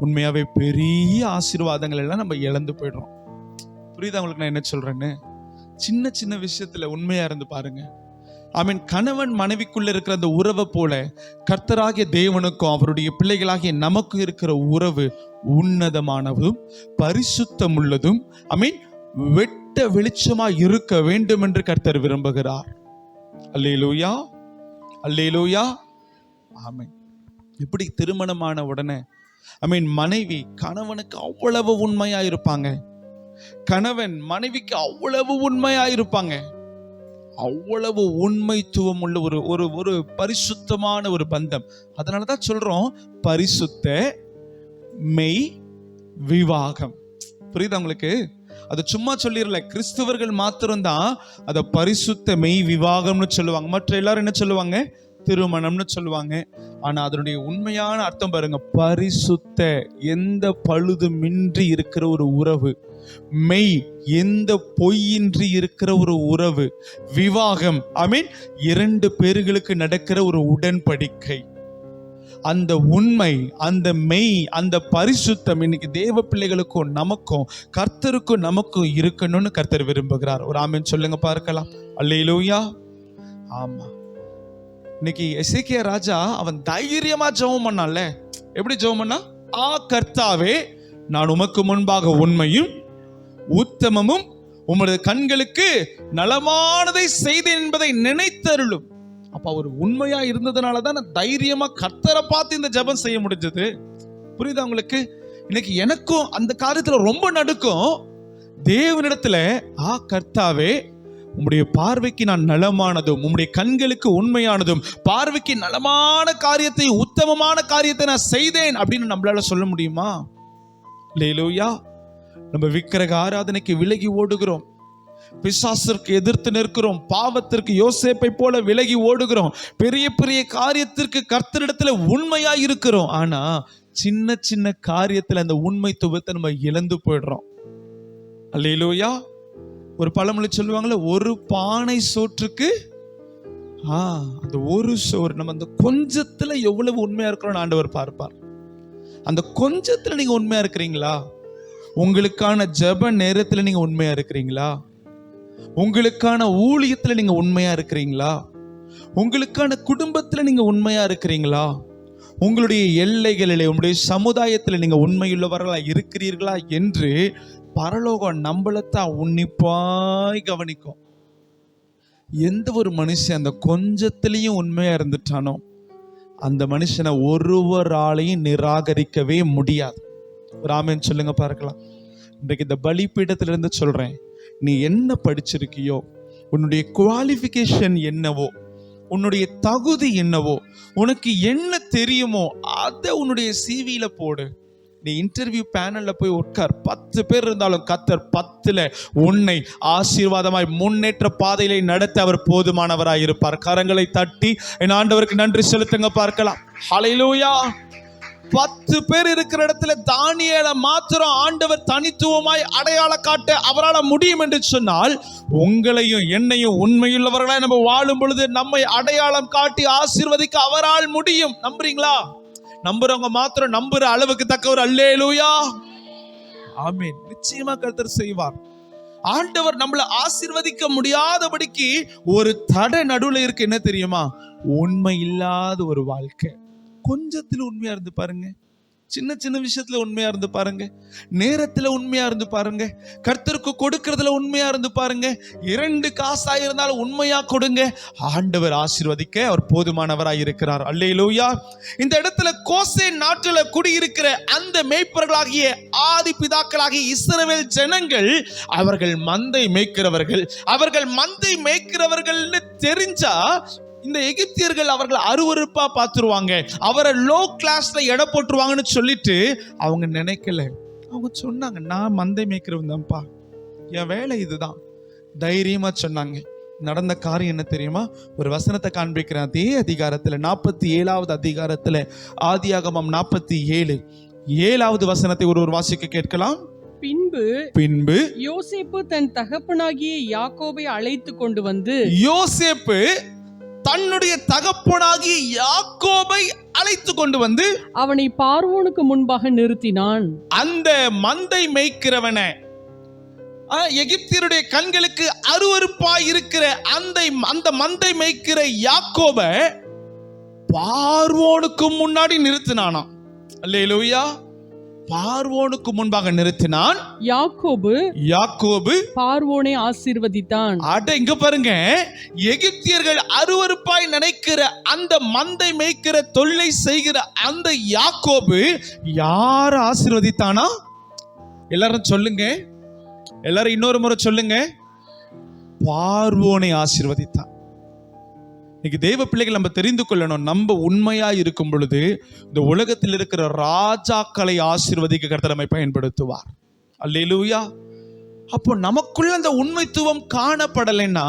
உண்மையாவே பெரிய ஆசீர்வாதங்கள் எல்லாம் நம்ம இழந்து போயிடுறோம். புரியுதா உங்களுக்கு நான் என்ன சொல்றேன்னு? சின்ன சின்ன விஷயத்துல உண்மையா இருந்து பாருங்க. கணவன் மனைவிக்குள்ள இருக்கிற அந்த உறவை போல கர்த்தராகிய தேவனுக்கும் அவருடைய பிள்ளைகளாகிய நமக்கும் இருக்கிற உறவு உன்னதமானதும் பரிசுத்தம் உள்ளதும் வெட்ட வெளிச்சமா இருக்க வேண்டும் என்று கர்த்தர் விரும்புகிறார். அல்லேலூயா, அல்லேலூயா, ஆமென். இப்படி திருமணமான உடனே மனைவி கணவனுக்கு அவ்வளவு உண்மையா இருப்பாங்க. கணவன் மனைவிக்கு அவ்வளவு உண்மையா இருப்பாங்க. அவ்வளவு உண்மைத்துவம் உள்ள ஒரு ஒரு ஒரு பரிசுத்தமான ஒரு பந்தம். அதனாலதான் சொல்றோம் பரிசுத்த மெய் விவாகம். புரியுதா உங்களுக்கு? அது சும்மா சொல்லிடல. கிறிஸ்தவர்கள் மாத்திரம்தான் அத பரிசுத்த மெய் விவாகம்னு சொல்லுவாங்க. மற்ற எல்லாரும் என்ன சொல்லுவாங்க? திருமணம்னு சொல்லுவாங்க. ஆனா அதனுடைய உண்மையான அர்த்தம் பாருங்க, பரிசுத்த, எந்த பழுதுமின்றி இருக்கிற ஒரு உறவு. மெய், எந்த பொய்யின்றி இருக்கிற ஒரு உறவு. விவாகம், ஐ மீன் 2 பேர்களுக்கு நடக்கிற ஒரு உடன்படிக்கை. அந்த உண்மை, அந்த மெய், அந்த பரிசுத்தம் இன்னைக்கு தேவ பிள்ளைகளுக்கும் நமக்கும், கர்த்தருக்கும் நமக்கும் இருக்கணும்னு கர்த்தர் விரும்புகிறார். ஒரு ஆமென் சொல்லுங்க பார்க்கலாம். அல்லேலூயா. ஆமா, இன்னைக்கு எசேக்கியா ராஜா அவன் தைரியமா ஜெபம் பண்ணான்ல. எப்படி ஜெபம் பண்ணா? கர்த்தாவே, நான் உமக்கு முன்பாக உண்மையும் உத்தமமும் உமது கண்களுக்கு நலமானதை செய்தேன் என்பதை நினைத்தருளும். அப்ப அவர் உண்மையா இருந்ததுனாலதான் தைரியமா கர்த்தரை பார்த்து இந்த ஜெபம் செய்ய முடிஞ்சது. புரியுதா உங்களுக்கு? இன்னைக்கு எனக்கும் அந்த காரியத்துல ரொம்ப நடுக்கும். தேவனிடத்துல கர்த்தாவே, உம்முடைய பார்வைக்கு நான் நலமானதும் உம்முடைய கண்களுக்கு உண்மையானதும் பார்வைக்கு நலமான காரியத்தை, உத்தமமான காரியத்தை நான் செய்தேன் அப்படின்னு நம்மளால சொல்ல முடியுமா? அல்லேலூயா. நம்ம விக்கிரக ஆராதனைக்கு விலகி ஓடுகிறோம், பிசாசிற்கு எதிர்த்து நிற்கிறோம், பாவத்திற்கு யோசேப்பை போல விலகி ஓடுகிறோம், பெரிய பெரிய காரியத்திற்கு கர்த்தரிடத்துல உண்மையா இருக்கிறோம். ஆனா சின்ன சின்ன காரியத்துல அந்த உண்மைத்துவத்தை நம்ம இழந்து போயிடுறோம். அல்லேலூயா. ஒரு பழமொழி சொல்லுவாங்கல்ல, ஒரு பானை சோற்றுக்கு அந்த ஒரு சோறு. நம்ம அந்த கொஞ்சத்துல எவ்வளவு உண்மையா இருக்கிறோம் ஆண்டவர் பார்ப்பார். அந்த கொஞ்சத்துல நீங்க உண்மையா இருக்கிறீங்களா? உங்களுக்கான ஜெப நேரத்துல நீங்க உண்மையா இருக்கிறீங்களா? உங்களுக்கான ஊழியத்துல நீங்க உண்மையா இருக்கிறீங்களா? உங்களுக்கான குடும்பத்துல நீங்க உண்மையா இருக்கிறீங்களா? உங்களுடைய எல்லைகளிலே, உங்களுடைய சமுதாயத்துல நீங்க உண்மையுள்ளவர்களா இருக்கிறீர்களா என்று பரலோகம் நம்மளத்தான் உன்னிப்பாய் கவனிக்கும். எந்த ஒரு மனுஷன் அந்த கொஞ்சத்திலையும் உண்மையா இருந்துட்டானோ அந்த மனுஷனை ஒருவராலையும் நிராகரிக்கவே முடியாது. ஒரு ஆமென் சொல்லுங்க பார்க்கலாம். இன்றைக்கு இந்த பலிபீடத்திலிருந்து சொல்றேன், நீ என்ன படிச்சிருக்கியோ, உன்னுடைய குவாலிஃபிகேஷன் என்னவோ, உன்னுடைய தகுதி என்னவோ, உனக்கு என்ன தெரியுமோ அதை உன்னுடைய சிவியில போடு. நீ இன்டர்வியூ பேனல்ல போய் உட்கார். 10 பேர் இருந்தாலும் கர்த்தர் 10ல உன்னை ஆசீர்வாதமாய் முன்னேற்ற பாதையிலே நடத்த அவர் போதுமானவராய் இருப்பார். கரங்களை தட்டி என் ஆண்டவருக்கு நன்றி செலுத்துங்க பார்க்கலாம். ஹல்லேலூயா. 10 பேர் இருக்கிற இடத்துல தானியேலை மாத்திரம் ஆண்டவர் தனித்துவமாய் அடையாள காட்ட அவரால் முடியும் என்று சொன்னால், உங்களையும் என்னையும் உண்மையுள்ளவர்களாய் நம்ம வாழும் பொழுது நம்மை அடையாளம் காட்டி ஆசீர்வதிக்க அவரால் முடியும். நம்புறீங்களா? நம்புறவங்க மாத்திரம் நம்புற அளவுக்கு தக்க ஒரு அல்லேலூயா. ஆமென். நிச்சயமா கர்த்தர் செய்வார். ஆண்டவர் நம்மளை ஆசீர்வதிக்க முடியாதபடிக்கு ஒரு தடை நடுவுல இருக்கு. என்ன தெரியுமா? உண்மை இல்லாத ஒரு வாழ்க்கை. கொஞ்சத்துல உண்மையா இருந்து பாருங்க, சின்ன சின்ன விஷயத்துல உண்மையா இருந்து பாருங்க, நேரத்துல உண்மையா இருந்து பாருங்க, கர்த்தருக்கு கொடுக்கறதுல உண்மையா இருந்து பாருங்க. 2 காசா இருந்தாலும் உண்மையா கொடுங்க. ஆண்டவர் ஆசீர்வதிக்க அவர் போதுமானவராய் இருக்கிறார். அல்லேலூயா. இந்த இடத்துல கோசேன் நாட்டில் குடியிருக்கிற அந்த மேய்ப்பர்களாகிய ஆதி பிதாக்களாகிய இஸ்ரவேல் ஜனங்கள், அவர்கள் மந்தை மேய்க்கிறவர்கள். அவர்கள் மந்தை மேய்க்கிறவர்கள்னு தெரிஞ்சா இந்த எகிப்தியர்கள் அவர்கள் அருவருப்பா பார்த்துருவாங்க, அவரை லோ கிளாஸ்ல எடை போட்டுருவாங்கன்னு சொல்லிட்டு அவங்க நினைக்கல. அவங்க சொன்னாங்க, நான் மந்தை மேய்க்கிறவன் தான்ப்பா, என் வேலை இதுதான். தைரியமா சொன்னாங்க. நடந்த காரியம் என்ன தெரியுமா? ஒரு வசனத்தை காண்பிக்கிறேன். அதே அதிகாரத்துல 47வது அதிகாரத்துல ஆதியாகமம் 47 வசனத்தை ஒரு வாசிக்க கேட்கலாம். பின்பு யோசேப்பு தன் தகப்பனாகிய யாக்கோபை அழைத்து கொண்டு வந்து, யோசேப்பு தன்னுடைய தகப்பனாகிய யாக்கோபை அழைத்து கொண்டு வந்து அவனை பார்வோனுக்கு முன்பாக நிறுத்தினான். அந்த மந்தை மேய்க்கிறவனை, எகிப்தியருடைய கண்களுக்கு அருவருப்பாய் இருக்கிற அந்த மந்தை மேய்க்கிற யாக்கோபை பார்வோனுக்கு முன்னாடி நிறுத்தினானாம். அல்லேலூயா. பார்வோனுக்கு முன்பாக நிறுத்தினான். யாக்கோபு பார்வோனை ஆசீர்வதித்தான். இங்க பாருங்க, எகிப்தியர்கள் அருவருப்பாய் நினைக்கிற அந்த மந்தை மேய்க்கிற தொல்லை செய்கிற அந்த யாக்கோபு யார ஆசீர்வதித்தானா? எல்லாரும் சொல்லுங்க, எல்லாரும் இன்னொரு முறை சொல்லுங்க. பார்வோனை ஆசீர்வதித்தான். இன்னைக்கு தேவ பிள்ளைகள் நம்ம தெரிந்து கொள்ளணும், நம்ம உண்மையா இருக்கும் பொழுது இந்த உலகத்தில் இருக்கிற ராஜாக்களை ஆசீர்வதிக்க கர்த்தர் நம்மை பயன்படுத்துவார். அல்லேலூயா. அப்போ நமக்குள்ள அந்த உண்மைத்துவம் காணப்படலைன்னா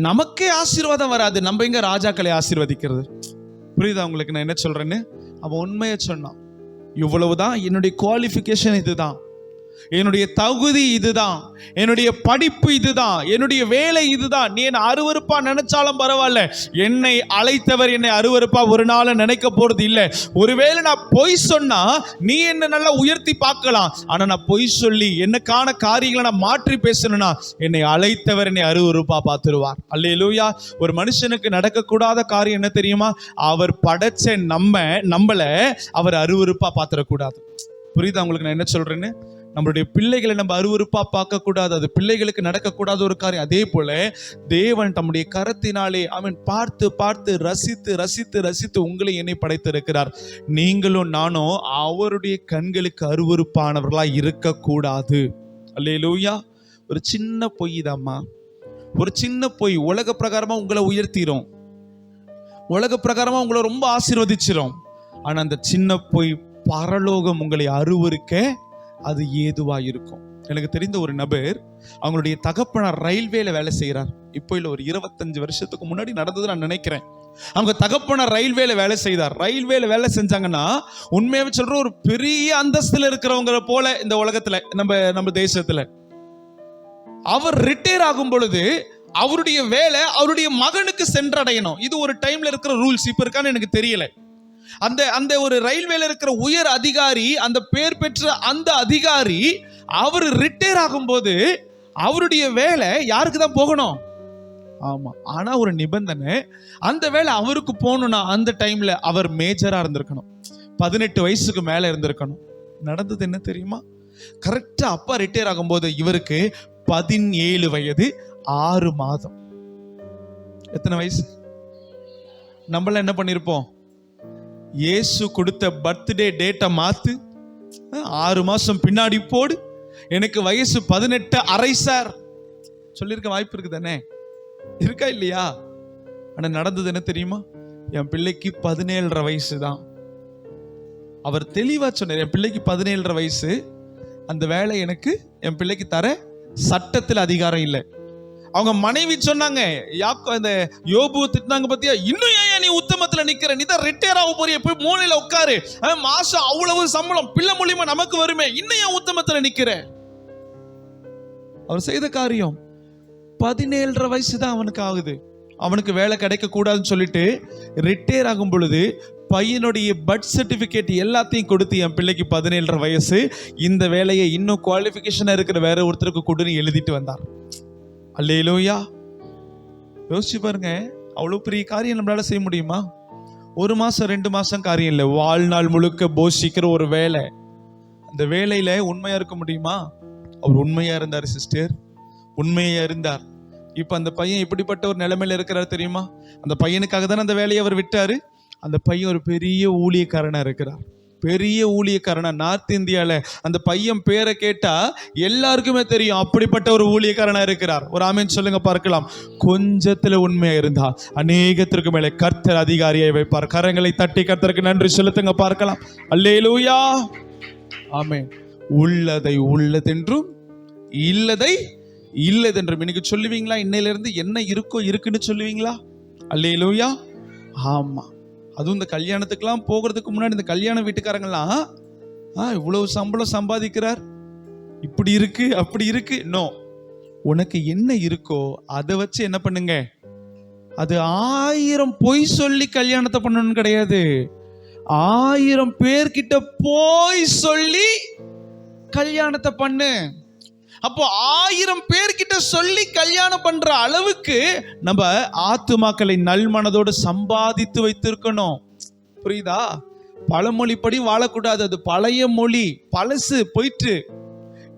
நமக்கே ஆசீர்வாதம் வராது. நம்ம எங்க ராஜாக்களை ஆசீர்வதிக்கிறது? புரியுதா உங்களுக்கு நான் என்ன சொல்றேன்னு? அவன் உண்மையை சொன்னான். இவ்வளவுதான், என்னுடைய குவாலிஃபிகேஷன் இதுதான், என்னுடைய தகுதி இதுதான், என்னுடைய படிப்பு இதுதான், என்னுடைய வேலை இதுதான். நீ என்ன அருவருப்பா நினைச்சாலும் பரவாயில்ல, என்னை அழைத்தவர் என்னை அருவருப்பா ஒரு நாள் நினைக்க போறது இல்லை. ஒருவேளை நான் பொய் சொன்னா நீ என்ன நல்லா உயர்த்தி பார்க்கலாம், ஆனா நான் பொய் சொல்லி என்னக்கான காரியங்களை நான் மாற்றி பேசணும்னா என்னை அழைத்தவர் என்னை அருவருப்பா பார்த்துருவார். அல்லேலூயா. ஒரு மனுஷனுக்கு நடக்கக்கூடாத காரியம் என்ன தெரியுமா? அவர் படைச்ச நம்மள அவர் அருவருப்பா பார்த்துடக்கூடாது. புரியுதா உங்களுக்கு நான் என்ன சொல்றேன்னு? நம்மளுடைய பிள்ளைகளை நம்ம அருவருப்பா பார்க்க கூடாது, அது பிள்ளைகளுக்கு நடக்கக்கூடாத ஒரு காரியம். அதே போல தேவன் தம்முடைய கரத்தினாலே அவன் பார்த்து பார்த்து ரசித்து ரசித்து ரசித்து உங்களை என்னை படைத்திருக்கிறார். நீங்களும் நானும் அவருடைய கண்களுக்கு அருவருப்பானவர்களா இருக்கக்கூடாது. அல்லேலூயா. ஒரு சின்ன பொய் தாம்மா, ஒரு சின்ன பொய் உலக பிரகாரமா உங்களை உயர்த்திரும், உலக பிரகாரமா உங்களை ரொம்ப ஆசீர்வதிச்சிரும். ஆனா அந்த சின்ன பொய் பரலோகம் உங்களை அருவருக்க அது ஏதுவா இருக்கும். எனக்கு தெரிந்த ஒரு நபர், அவங்களுடைய தகப்பனார் ரயில்வேல வேலை செய்யறார். இப்போ இல்ல, ஒரு 25 வருஷத்துக்கு முன்னாடி நடந்தது நான் நினைக்கிறேன். அவங்க தகப்பனார் ரயில்வேல வேலை செய்தார். ரயில்வேல வேலை செஞ்சாங்கன்னா உண்மையாவே சொல்ற ஒரு பெரிய அந்தஸ்துல இருக்கிறவங்க போல இந்த உலகத்துல நம்ம தேசத்துல. அவர் ரிட்டையர் ஆகும் பொழுது அவருடைய வேலை அவருடைய மகனுக்கு சென்றடையணும். இது ஒரு டைம்ல இருக்கிற ரூல்ஸ், இப்ப இருக்கான்னு எனக்கு தெரியல. அந்த ஒரு ரயில்வேல இருக்கிற உயர் அதிகாரி, அந்த பேர் பெற்ற அந்த அதிகாரி, அவர் ரிட்டையர் ஆகும்போது அவருடைய வேலை யாருக்கு தான் போகணும்? ஆமா. ஆனா ஒரு நிபந்தனை, அந்த வேலை அவருக்கு போகணும்னா அந்த டைம்ல அவர் மேஜரா இருந்திருக்கணும், 18 வயசுக்கு மேல இருந்திருக்கணும். நடந்தது என்ன தெரியுமா? கரெக்டா அப்பா ரிட்டையர் ஆகும்போது இவருக்கு 17 வயது 6 மாதம். எத்தனை வயசு? நம்மள என்ன பண்ணிருப்போம்? இயேசு கொடுத்த பர்த்டே டேட்டை மாத்து, 6 மாசம் பின்னாடி போடு, எனக்கு வயசு 18 அரை சார் சொல்லியிருக்க வாய்ப்பு இருக்கு தானே? இருக்கா இல்லையா? ஆனா நடந்தது என்ன தெரியுமா? என் பிள்ளைக்கு 17.5 வயசு தான். அவர் தெளிவா சொன்னார், என் பிள்ளைக்கு 17.5 வயசு, அந்த வேலை எனக்கு என் பிள்ளைக்கு தர சட்டத்தில் அதிகாரம் இல்லை. அவங்க மனைவி சொன்னாங்க, இந்த யோபு திட்டினாங்க பத்தியா, இன்னும் ஏன் நீ உத்தமத்துல நிக்கிற, நீ தான் ரிட்டையர் ஆக போறிய, போய் மூலையில உட்காரு, மாசம் அவ்வளவு சம்பளம் பிள்ளை மூலியமா நமக்கு வருமே, இன்னும் ஏன் உத்தமத்துல நிக்கிற? அவர் செய்த காரியம் 17.5 வயசு தான் அவனுக்கு ஆகுது. அவனுக்கு வேலை கிடைக்க கூடாதுன்னு சொல்லிட்டு ரிட்டையர் ஆகும் பொழுது பையனுடைய பர்த் சர்டிபிகேட் எல்லாத்தையும் கொடுத்து, என் பிள்ளைக்கு 17.5 வயசு, இந்த வேலையை இன்னும் குவாலிஃபிகேஷனா இருக்கிற வேற ஒருத்தருக்கு கொடுன்னு எழுதிட்டு வந்தார். அல்லேலூயா. யோசிச்சு பாருங்க, அவ்வளவு பெரிய காரியம் நம்மளால செய்ய முடியுமா? 1 மாசம் 2 மாசம் காரியம் இல்லை, வாழ்நாள் முழுக்க போஷிக்கிற ஒரு வேலை. அந்த வேலையில உண்மையா இருக்க முடியுமா? அவர் உண்மையா இருந்தார் சிஸ்டர், உண்மையா இருந்தார். இப்ப அந்த பையன் எப்படிப்பட்ட ஒரு நிலைமையில இருக்கிறார் தெரியுமா? அந்த பையனுக்காக தானே அந்த வேலையை அவர் விட்டாரு. அந்த பையன் ஒரு பெரிய ஊழியக்காரனா இருக்கிறார், பெரிய ஊழியக்காரனா. நார்த் இந்தியால அந்த பையன் பேரை கேட்டா எல்லாருக்குமே தெரியும், அப்படிப்பட்ட ஒரு ஊழியக்காரனா இருக்கிறார். ஒரு ஆமென் சொல்லுங்க பார்க்கலாம். கொஞ்சத்துல உண்மையா இருந்தா அநேகத்திற்கு மேலே கர்த்தர் அதிகாரியை வைப்பார். கரங்களை தட்டி கர்த்தருக்கு நன்றி செலுத்துங்க பார்க்கலாம். அல்லேலூயா. ஆமென். உள்ளதை உள்ளதென்றும் இல்லதை இல்லதென்றும் இன்னைக்கு சொல்லுவீங்களா? இன்னையில இருந்து என்ன இருக்கோ இருக்குன்னு சொல்லுவீங்களா? அல்லேலூயா. ஆமா. அதுவும் இந்த கல்யாணத்துக்கெல்லாம் போகிறதுக்கு முன்னாடி இந்த கல்யாண வீட்டுக்காரங்கெல்லாம் இவ்வளவு சம்பளம் சம்பாதிக்கிறார், இப்படி இருக்கு அப்படி இருக்கு. நோ, உனக்கு என்ன இருக்கோ அதை வச்சு என்ன பண்ணுங்க. அது 1000 பொய் சொல்லி கல்யாணத்தை பண்ணணும்னு கிடையாது, 1000 பேர்கிட்ட போய் சொல்லி கல்யாணத்தை பண்ணு. அப்போ 1000 பேர்கிட்ட சொல்லி கல்யாணம் பண்ற அளவுக்கு நம்ம ஆத்துமாக்களை நல்மனதோடு சம்பாதித்து வைத்திருக்கணும். புரியுதா? பழமொழிப்படி வாழக்கூடாது, அது பழைய மொழி, பழசு போயிட்டு.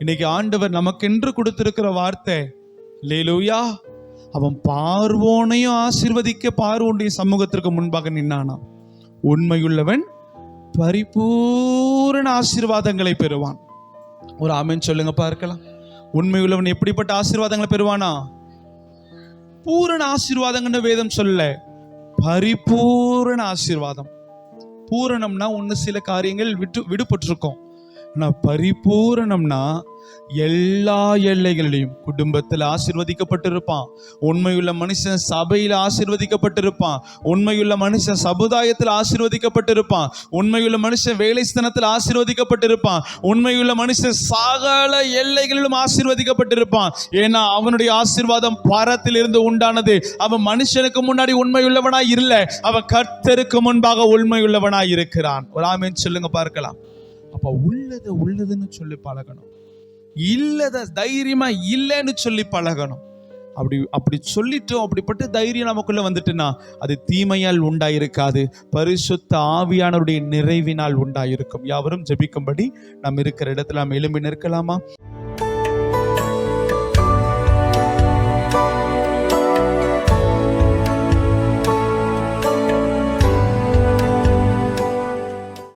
இன்னைக்கு ஆண்டவர் நமக்கென்று கொடுத்திருக்கிற வார்த்தை, அல்லேலூயா, அவன் பார்வோனையும் ஆசீர்வதிக்க பார்வோனுடைய சமூகத்திற்கு முன்பாக நின்னானா. உண்மையுள்ளவன் பரிபூரண ஆசீர்வாதங்களை பெறுவான். ஒரு ஆமென் சொல்லுங்க பார்க்கலாம். உண்மையுள்ளவன் எப்படிப்பட்ட ஆசீர்வாதங்களை பெறுவானா? பூரண ஆசீர்வாதங்கன்னு வேதம் சொல்லல, பரிபூரண ஆசீர்வாதம். பூரணம்னா ஒண்ணு சில காரியங்கள் விடுபட்டிருக்கும். ஆனா பரிபூரணம்னா எல்லா எல்லைகளிலும் குடும்பத்தில் ஆசீர்வதிக்கப்பட்டிருப்பான், உண்மையுள்ள மனுஷன் சபையில ஆசீர்வதிக்கப்பட்டிருப்பான், உண்மையுள்ள மனுஷன் சமுதாயத்தில் ஆசீர்வதிக்கப்பட்டிருப்பான், உண்மையுள்ள மனுஷன் வேலை ஸ்தானத்தில் ஆசீர்வதிக்கப்பட்டிருப்பான், உண்மையுள்ள மனுஷன் சகல எல்லைகளிலும் ஆசீர்வதிக்கப்பட்டிருப்பான். ஏன்னா அவனுடைய ஆசீர்வாதம் பரத்திலிருந்து உண்டானது. அவன் மனுஷனுக்கு முன்னாடி உண்மையுள்ளவனாய் இல்லை, அவன் கர்த்தருக்கு முன்பாக உண்மையுள்ளவனாய் இருக்கிறான். ஒரு ஆமென் சொல்லுங்க பார்க்கலாம். அப்ப உள்ளதுன்னு சொல்லி பழகணும், இல்லத தைரியமா இல்லைன்னு சொல்லி பழகணும். அப்படி சொல்லிட்டோம், அப்படிப்பட்ட தைரியம் நமக்குள்ள வந்துட்டுன்னா அது தீமையால் உண்டாயிருக்காது, பரிசுத்த ஆவியானவருடைய நிறைவினால் உண்டாயிருக்கும். யாவரும் ஜெபிக்கும்படி நாம் இருக்கிற இடத்துல நாம் எழும்பி நிற்கலாமா?